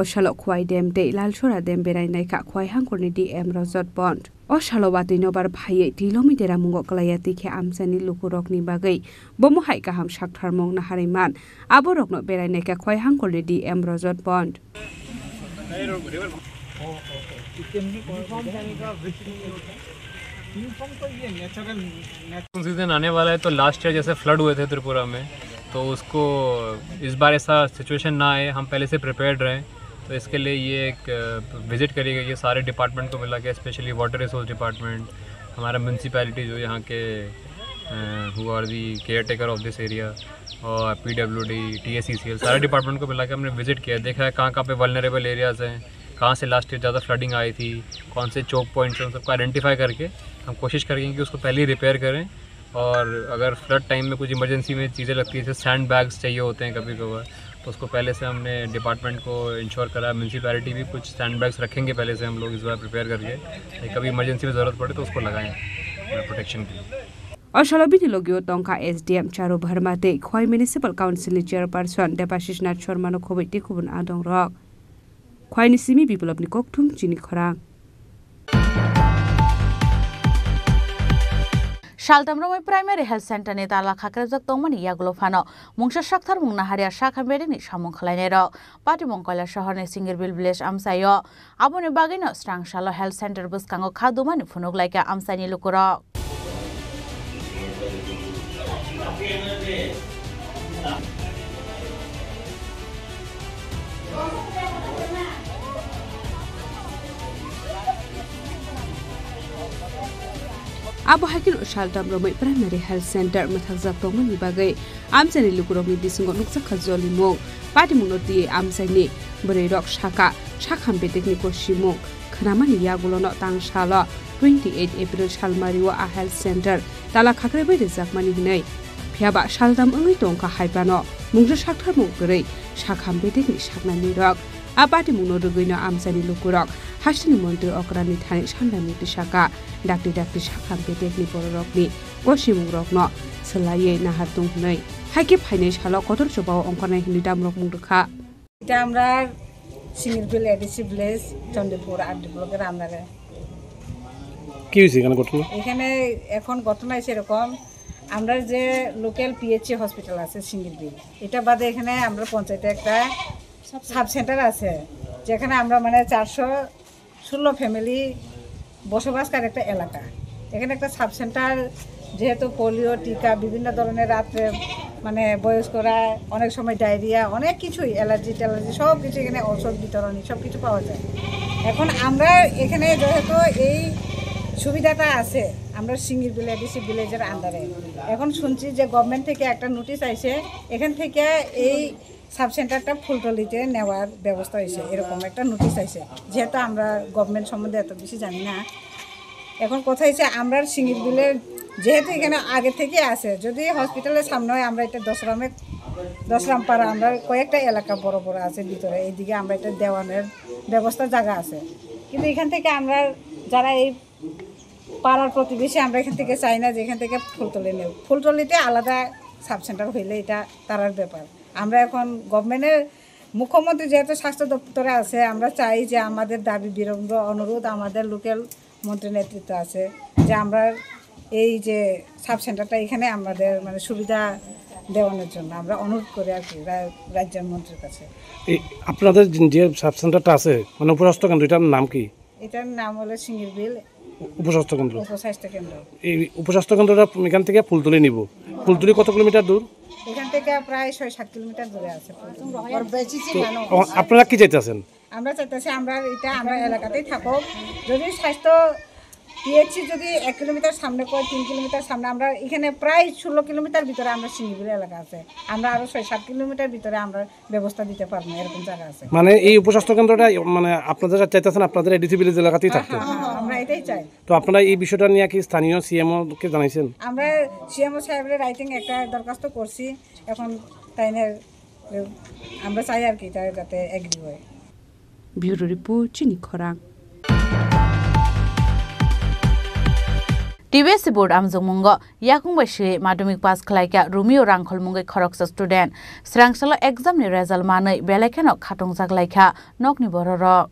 অশালো খোয়াই দেম তে লালসরা দেম বেরাইনাইকা খোয়াই হাঙ্কনি ডিএম রজত বন্ড অশালো বাতিনবার ভাইয়ে তিলমিদেরা মুঙ্গ কলাইয়া তিখে আমসানি লুকুরকনি বাগৈ বমহাই গাহাम সাকথারমং নাহারিমান আবরকনো বেরাইনাইকা খোয়াই হাঙ্কনি ডিএম रजत बंड सीजन आने वाला है, तो लास्ट ईयर जैसे फ्लड हुए थे त्रिपुरा में, तो उसको इस बार ऐसा सिचुएशन ना आए, हम पहले से प्रिपेयर्ड रहें। तो इसके लिए ये एक विज़िट करी गई है सारे डिपार्टमेंट को मिला के, स्पेशली वाटर रिसोर्स डिपार्टमेंट, हमारा म्यूनसिपैलिटी जो यहाँ के who are the caretaker of this area, और PWD, TACCL, सारे डिपार्टमेंट को मिला के हमने विज़िट किया, देखा है कहाँ पे वल्नरेबल एरियाज़ हैं, कहाँ से लास्ट ईयर ज़्यादा फ्लडिंग आई थी, कौन से चोक पॉइंट्स हैं, उन सबको आइडेंटिफाई करके हम कोशिश करेंगे कि उसको पहले ही रिपेयर करें। और अगर फ्लड टाइम में कुछ इमरजेंसी में चीज़ें लगती हैं, जैसे सैंड बैग्स चाहिए होते हैं कभी कभार, तो उसको पहले से हमने डिपार्टमेंट को इंश्योर करा। म्यूनसिपैलिटी भी कुछ सैंड बैग्स रखेंगे पहले से हम लोग इस बार प्रिपेयर करके, कभी इमरजेंसी में ज़रूरत पड़े तो उसको लगाएँ प्रोटेक्शन के लिए। अशलबिनी लोगियो तंका एसडीएम चारु भरमाते खय म्युनिसिपल काउन्सिल चेयरपारसन देबाशिस नाथ शर्मानो खबैति गुबुन आदं रक खयनि सिमी बिप्लबनि ककथुम चिनि खरां शालतामरमय प्राइमारि हेल्थ सेन्टारनि ताला खाख्रेबजाक तंमानि यागुलो फानो मुंसा साक्थार मुंना हारिया शाखामेरिनि सामुं खालायनाय र पाटिमं कयला शहरनि सिंगिरबिल विलेज आमसायो आबोनि बागैनो स्रांशालो हेल्थ सेन्टार बसकांगो खादुमानि फुनुगलायका आमसायनि लुकुर आबहाकिन शालतामरमय प्राइमारि हेल्थ सेन्टार मथाकजाक तंमानि बागै आमसायनि लुकुरकनि बिसिंगो नुकसा खजलि मुं पाटिमुंनो दिए आमसायनि बरैरक शाखाम बेटेकनि कोसिमुं खनामानि यागुलनो तांशालो 28 एप्रिल सालमारिओ आ हेल्थ सेन्टार ताला खाख्रेबै रेजाकमानि हिनै फियाबा शालताम ओंगै तंका हाइबानो मुंजो साक्थार मुं गरै शाखाम बेटेकनि साकनानि रक आबादि मुंनो रगैनो आमसायनि लुकुरक हासिनि मन्दिर अक्रानि थानि सान्दानि दिशाका डाक्टि शाखाम बेटेकनि बररकनि कोसिमुं रकनो सोलायै नाहारदुं हुनै हाइके फाइनाय सालाव कतर जबाव अंकनाय हिनि दामरक मुंदखा এটা আমরা সিঙ্গিরবিল এডিসি ভিলেজ চন্দ্রপুর আড্ডি ব্লকের আমনারে কি হইছে এখানে ঘটনা এখানে এখন ঘটনা সেরকম আমরা যে লোকাল পিএইচসি হসপিটাল আছে সিঙ্গিরবিল এটা বাদে এখানে আমরা পঞ্চায়েতে একটা সাব সেন্টার আছে যেখানে আমরা মানে 416 ফ্যামিলি বসবাসকার একটা এলাকা এখানে একটা সাব সেন্টার যেহেতু পোলিও টিকা বিভিন্ন ধরনের রাত্রে মানে বয়স্করা অনেক সময় ডায়রিয়া অনেক কিছুই অ্যালার্জি সব কিছু এখানে ঔষধ বিতরণী সব কিছু পাওয়া যায় এখন আমরা এখানে যেহেতু এই সুবিধাটা আছে আমরা সিঙ্গিরবিল এডিসি ভিলেজের আন্ডারে এখন শুনছি যে গভর্নমেন্ট থেকে একটা নোটিশ আইছে এখান থেকে এই সাব সেন্টারটা ফুলটলিতে নেওয়ার ব্যবস্থা হয়েছে এরকম একটা নোটিশ আইছে যেহেতু আমরা গভর্নমেন্ট সম্বন্ধে এত বেশি জানি না এখন কথা হচ্ছে আমরা সিঙ্গিরবিলের যেহেতু এখানে আগে থেকে আছে যদি হসপিটালের সামনে হয় আমরা এটা দশরাম পাড়া আমরা কয়েকটা এলাকা বড় বড় আছে ভিতরে এইদিকে আমরা এটা দেওয়ানের ব্যবস্থা জায়গা আছে কিন্তু এখান থেকে আমরা যারা এই পাড়ার প্রতিবেশী আমরা এখান থেকে চাই না যে এখান থেকে ফুলতলি নেব ফুলতলিতে আলাদা সাব সেন্টার হইলে এটা তারার ব্যাপার আমরা এখন গভর্নমেন্টের মুখ্যমন্ত্রী যেহেতু স্বাস্থ্য দপ্তরে আছে আমরা চাই যে আমাদের দাবি বিরঙ্গ অনুরোধ আমাদের লোকাল মন্ত্রী নেতৃত্ব আছে যে আমরা এই যে সাব সেন্টারটা এখানে আমাদের মানে সুবিধা দেওয়ানোর জন্য আমরা অনুরোধ করি আর কি রাজ্যের মন্ত্রীর কাছে আপনাদের যে সাব সেন্টারটা আছে মানে উপস্বাস্থ্য কেন্দ্র এটার নাম কি এটার নাম হলো সিঙ্গিরবিল উপস্বাস্থ্য কেন্দ্র এই উপস্বাস্থ্য কেন্দ্রটা এখান থেকে ফুলতলি নিব ফুলতলি কত কিলোমিটার দূর এখান থেকে প্রায় 6-7 কিলোমিটার দূরে আছে আপনারা কি চাইতেছেন আমরা চাইতেছি আমরা এটা আমরা এলাকাতেই থাকো যদি স্বাস্থ্য পিএইচসি যদি 1 কিলোমিটার সামনে কয় 3 কিলোমিটার সামনে আমরা এখানে প্রায় 16 কিলোমিটার ভিতরে আমরা সিঙ্গিবিল এলাকা আছে আমরা আরো 6-7 কিলোমিটার ভিতরে আমরা ব্যবস্থা দিতে পারবো এরকম জায়গা আছে মানে এই উপস্বাস্থ্য কেন্দ্রটা মানে আপনারা চাইতেছেন আপনাদের এডিসি ভিলেজ এলাকাতেই থাকতে আমরা এটাই চাই তো আপনারা এই বিষয়টা নিয়ে কি স্থানীয় সিএমও কে জানাইছেন আমরা সিএমও সাহেবের রাইটিং একটা দরখাস্ত করছি এখন তাইনে আমরা চাই আর কি এটা যাতে এগ্রি হয় ব্যুরো রিপোর্ট চিনি খরাং টিবিএসসি बोर्ड आमजोंमुंग याकुंबाशि माध्यमिक पास खलायका रुमियो रांखलमुंगै खरकसा स्टुडेन्ट स्रांसाला एग्जाम नि रेजाल्ट मानै बेलेखेनो खाटंजाक लायखा नकनि बररक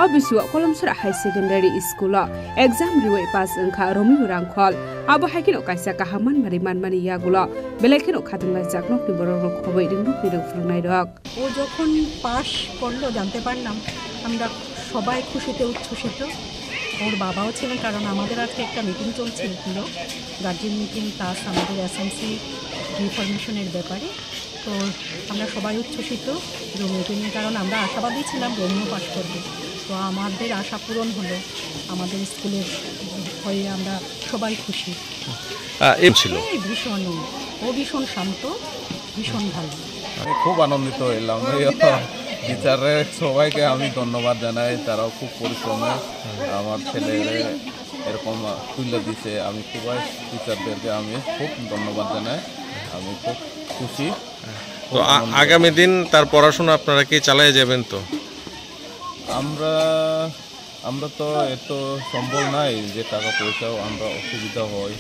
Obiswa Kolomsura High Secondary School exam riwai pas engkha Romeo Rangkhol abo hakin okaisa kahaman mariman mani yagulo belekin okhatungai jaknok ni borok khoboi dingduk nidok frungnai rok ও যখন পাশ করলো জানতে পারলাম আমরা সবাই খুশিতে উচ্ছ্বসিত ওর বাবাও ছিলেন কারণ আমাদের আজকে একটা মিটিং চলছিল গার্জিয়ান মিটিং প্লাস আমাদের এসএমসি রিফরমেশনের ব্যাপারে তো আমরা সবাই উচ্ছ্বসিত রোমিওকে নিয়ে কারণ আমরা আশাবাদী ছিলাম রোমিও পাশ করবে তো আমাদের আশা পূরণ হলো আমাদের স্কুলের হয়ে আমরা সবাই খুশি ভীষণ ও ভীষণ শান্ত ভীষণ ভালো আমি খুব আনন্দিত হইলাম টিচারের সবাইকে আমি ধন্যবাদ জানাই তারাও খুব পরিশ্রমে আমার ছেলেরে এরকম তুলে দিছে আমি খুবই টিচারদেরকে আমি খুব ধন্যবাদ জানাই আমি খুব খুশি তো আগামী দিন তার পড়াশোনা আপনারা কি চালিয়ে যাবেন তো আমরা তো এত সম্ভব নাই যে টাকা পয়সাও আমরা অসুবিধা হয়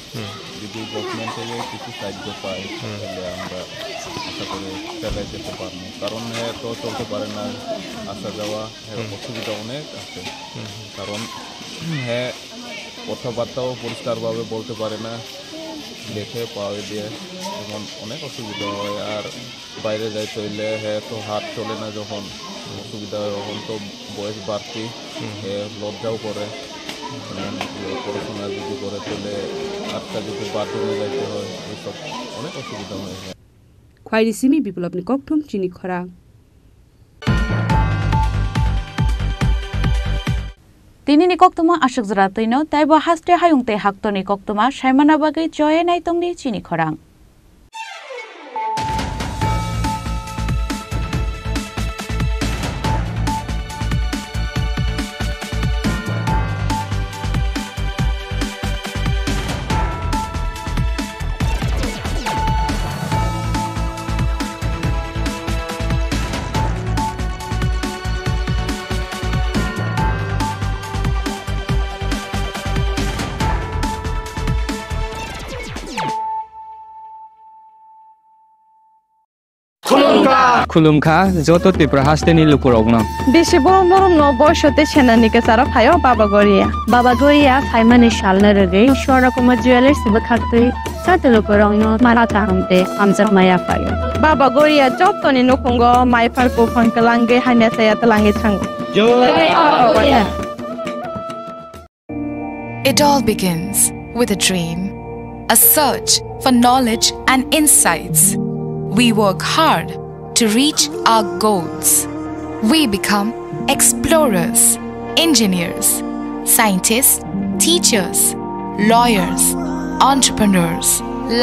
যদি গভর্নমেন্ট থেকে কিছু সাহায্য পাই তাহলে আমরা আশা করে চালিয়ে যেতে পারবো কারণ হ্যাঁ তো চলতে পারে না আসা যাওয়া অসুবিধা অনেক আছে কারণ হ্যাঁ কথাবার্তাও পরিষ্কারভাবে বলতে পারে না লেখে পাওয়া দিয়ে এখন অনেক অসুবিধা হয় আর বাইরে যাইতে হইলে হ্যাঁ তো হাত চলে না যখন অসুবিধা হয় তখন তো বয়স বাড়তি লজ্জাও করে পড়াশোনা যদি করে তাহলে আটটা যদি বাথরুমে যাইতে হয় এইসব অনেক অসুবিধা হয় খোয়াইরি সিমি বিপ্লবনি ককঠম চিনি খরা তিনি নিকক্তমা আশক জরা তৈন তাইব হাস্তে হায়ুংতে হাক্ত নিকক্তমা সাইমানা বাগৈ জয়ে নাইতংনি চিনি খরাং खुलुमखा जत त्रिपुरा हास्टेनि लुकुरगनो बेसे बरम बरम न बयसते सेनानिके सारा फायो बाबा गोरिया फाइमानि शालना रगे शोरा कुमार ज्वेलर्स बखातै साते लुकुरगनो माराता हमते हमजा माया फायो बाबा गोरिया जतनि नखंगो माइफारको फनकलांगे हाइनासाया तलांगे थांगो It all begins with a dream, a search for knowledge and insights. We work hard to reach our goals. We become explorers, engineers, scientists, teachers, lawyers, entrepreneurs,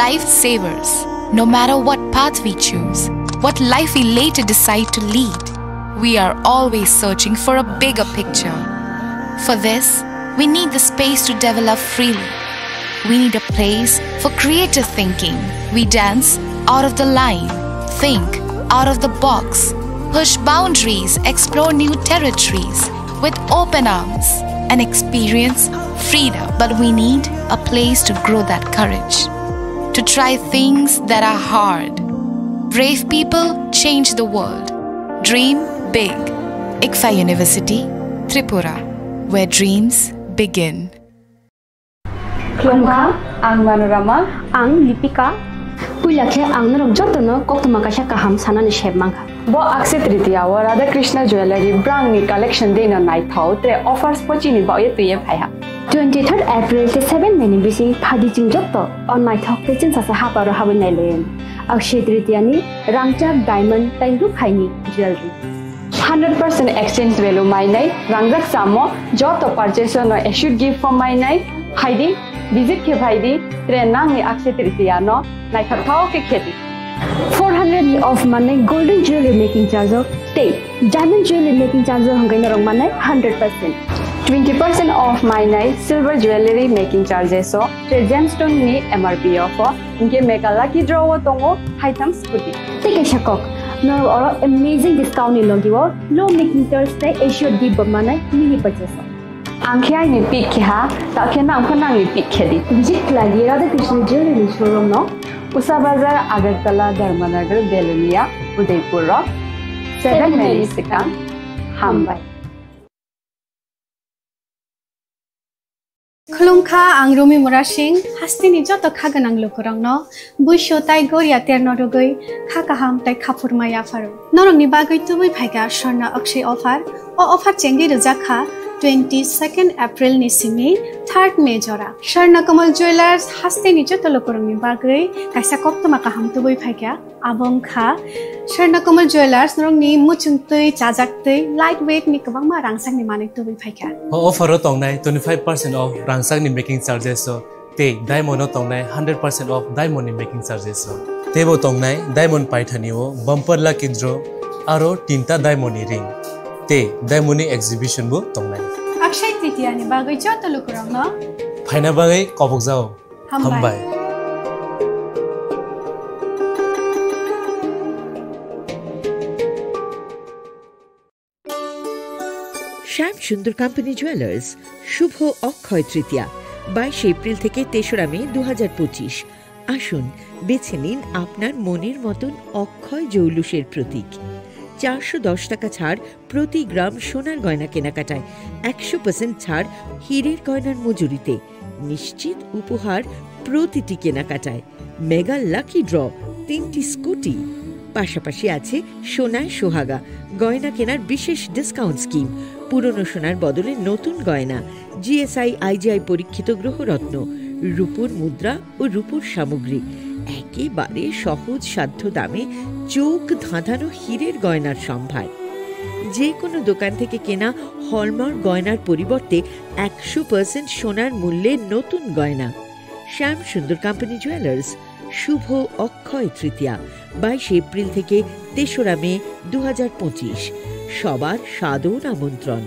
lifesavers. No matter what path we choose, what life we later decide to lead, we are always searching for a bigger picture. For this, we need the space to develop freely. We need a place for creative thinking. We dance out of the line, think out of the box, push boundaries, explore new territories with open arms and experience freedom. But we need a place to grow that courage, to try things that are hard. Brave people change the world. Dream big. ICFA University, Tripura, where dreams begin. Klongka, ang Manorama, ang Lipika. Puilakhe ang narom jotono koktoma kasha kaham sanani shebmangka. Bo Akshaya Tritiya wa Radha Krishna Jewelry brand ni collection de na nai thau tre offers pochi ni ba ye tuye phaiha. 23rd April से 7 May ni bising phadi jingjok to on my talk te chin sa haparo habin nailen akshay tritiya ni rangchak diamond tairu khaini jewelry 100% exchange value my nai rangjak samo joto purchase no should give for my nai haidi visit ke bhaidi trenang ni akshay tritiya no nai thao ke kheti 400 of money golden jewelry making charge of stay diamond jewelry making charge hangai na rong manai 100% 20% off my night silver jewelry making charges so gemstone ni MRP offer inke mega lucky draw tongo item scooty take a shakok no or amazing discount ni logiwo low making charge te issue di bamana mini purchase angkhya ni pick kha ta khena angkhana ni pick khedi visit lagi Radha Krishna jewelry showroom no Usa Bazar Agartala Dharmanagar Belonia Udaipur 7 May Sikang Hambai खुलुमखा आं रमि मुरा सिंह हास्तिनि जत खागोनां लोकरंनो बुइसो ताइ गोरिया तेरनो रुगै खाकाहाम ताइ खाफुरमाया pharaoh नरंनि बागै तुबै फाइगा स्वर्ణ अक्षय अफार ओ अफार चेंगि रजाखा 22nd April ni simi 3rd May jora स्वर्ణ कमल jewellers हास्तिनि जत लोकरंनि बागै काइसा कप्तमा काहाम तुबै फाइगा आबंखा स्वर्ణ कमल ज्वेलर्स नरंनि मुचुंतै चाजाक्तै लाइट वेट नि गोबांमा रांसांनि माने तुबै फाइगा offer tongnai 25% of rangsang ni making charges so te diamond tongnai 100% of diamond ni making charges so tebo tongnai diamond paithani o bumper lucky draw aro tinta diamond ni ring te diamond ni exhibition bu tongnai Akshaya Tritiya नि बागै जत लोकरंनो फाइना बागै कबक जाओ हमबाय শ্যাম সুন্দর company jewellers শুভ Akshaya Tritiya 22 April থেকে 3রা মে 2025 আসুন বেছে নিন আপনার মনের মতন অক্ষয় জৌলুসের প্রতীক 410 টাকা ছাড় প্রতি গ্রাম সোনার গয়না কেনাকাটায় 100% ছাড় হীরের গয়নার মজুরিতে নিশ্চিত উপহার প্রতিটি কেনাকাটায় মেগা লাকি ড্র 3টি স্কুটি পাশাপাশি আছে সোনায় সোহাগা গয়না কেনার বিশেষ ডিসকাউন্ট স্কিম পুরনো সোনার বদলে নতুন গয়না জিএসআই আইজিআই পরীক্ষিত গ্রহরত্ন রূপোর মুদ্রা ও রূপোর সামগ্রী একেবারে সহজ সাধ্য দামে চোখ ধাঁধানো হীরের গয়নার সম্ভার যে কোনো দোকান থেকে কেনা হলমার্ক গয়নার পরিবর্তে 100% সোনার মূল্যে নতুন গয়না শ্যাম সুন্দর কোম্পানি জুয়েলার্স শুভ অক্ষয় তৃতীয়া 22 এপ্রিল থেকে 3রা মে 2025 সবার সাদর আমন্ত্রণ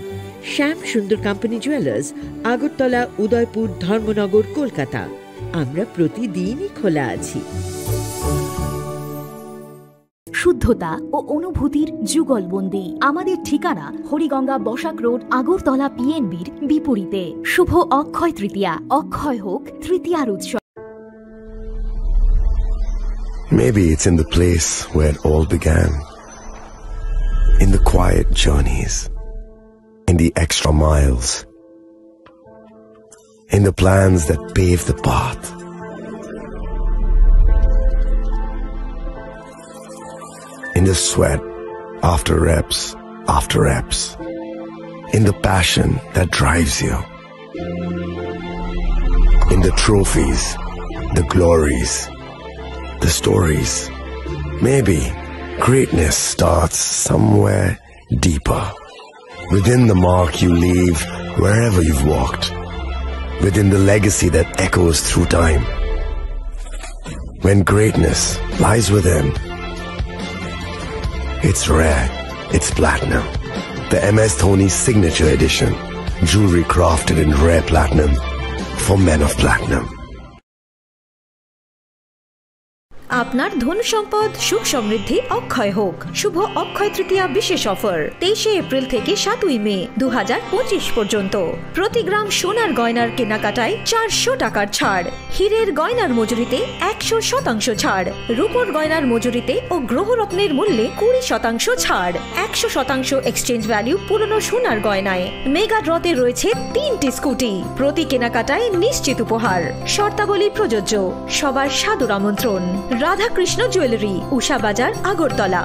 শ্যাম সুন্দর কোম্পানি জুয়েলার্স আগরতলা উদয়পুর ধর্মনগর কলকাতা আমরা প্রতিদিনই খোলা আছি শুদ্ধতা ও অনুভূতির যুগলবন্দি আমাদের ঠিকানা হরিগঙ্গা বসাক রোড আগরতলা পিএনবির বিপরীতে শুভ অক্ষয় তৃতীয়া অক্ষয় হোক তৃতীয়ার উৎসব Maybe it's in the place where it all began. In the quiet journeys. In the extra miles. In the plans that pave the path. In the sweat after reps. In the passion that drives you. In the trophies, the glories, the stories. Maybe greatness starts somewhere deeper. Within the mark you leave wherever you've walked. Within the legacy that echoes through time. When greatness lies within, it's rare, it's platinum. The MS Dhoni Signature Edition. Jewelry crafted in rare platinum for men of platinum. আপনার ধন সম্পদ সুখ সমৃদ্ধি অক্ষয় হোক শুভ অক্ষয় তৃতীয়া বিশেষ offer 23 April থেকে 7 মে 2025 পর্যন্ত প্রতি গ্রাম সোনার গয়নার কেনাকাটায় 400 টাকার ছাড় হীরের গয়নার মজুরিতে 100% ছাড় রূপোর গয়নার মজুরিতে ও গ্রহরত্নের মূল্যে 20% ছাড় 100% এক্সচেঞ্জ ভ্যালু পুরনো সোনার গয়নায় মেগা ড্রতে রয়েছে 3টি স্কুটি প্রতি কেনাকাটায় নিশ্চিত উপহার শর্তাবলী প্রযোজ্য সবার সাদর আমন্ত্রণ রাধা কৃষ্ণ জুয়েলারি উষা বাজার আগরতলা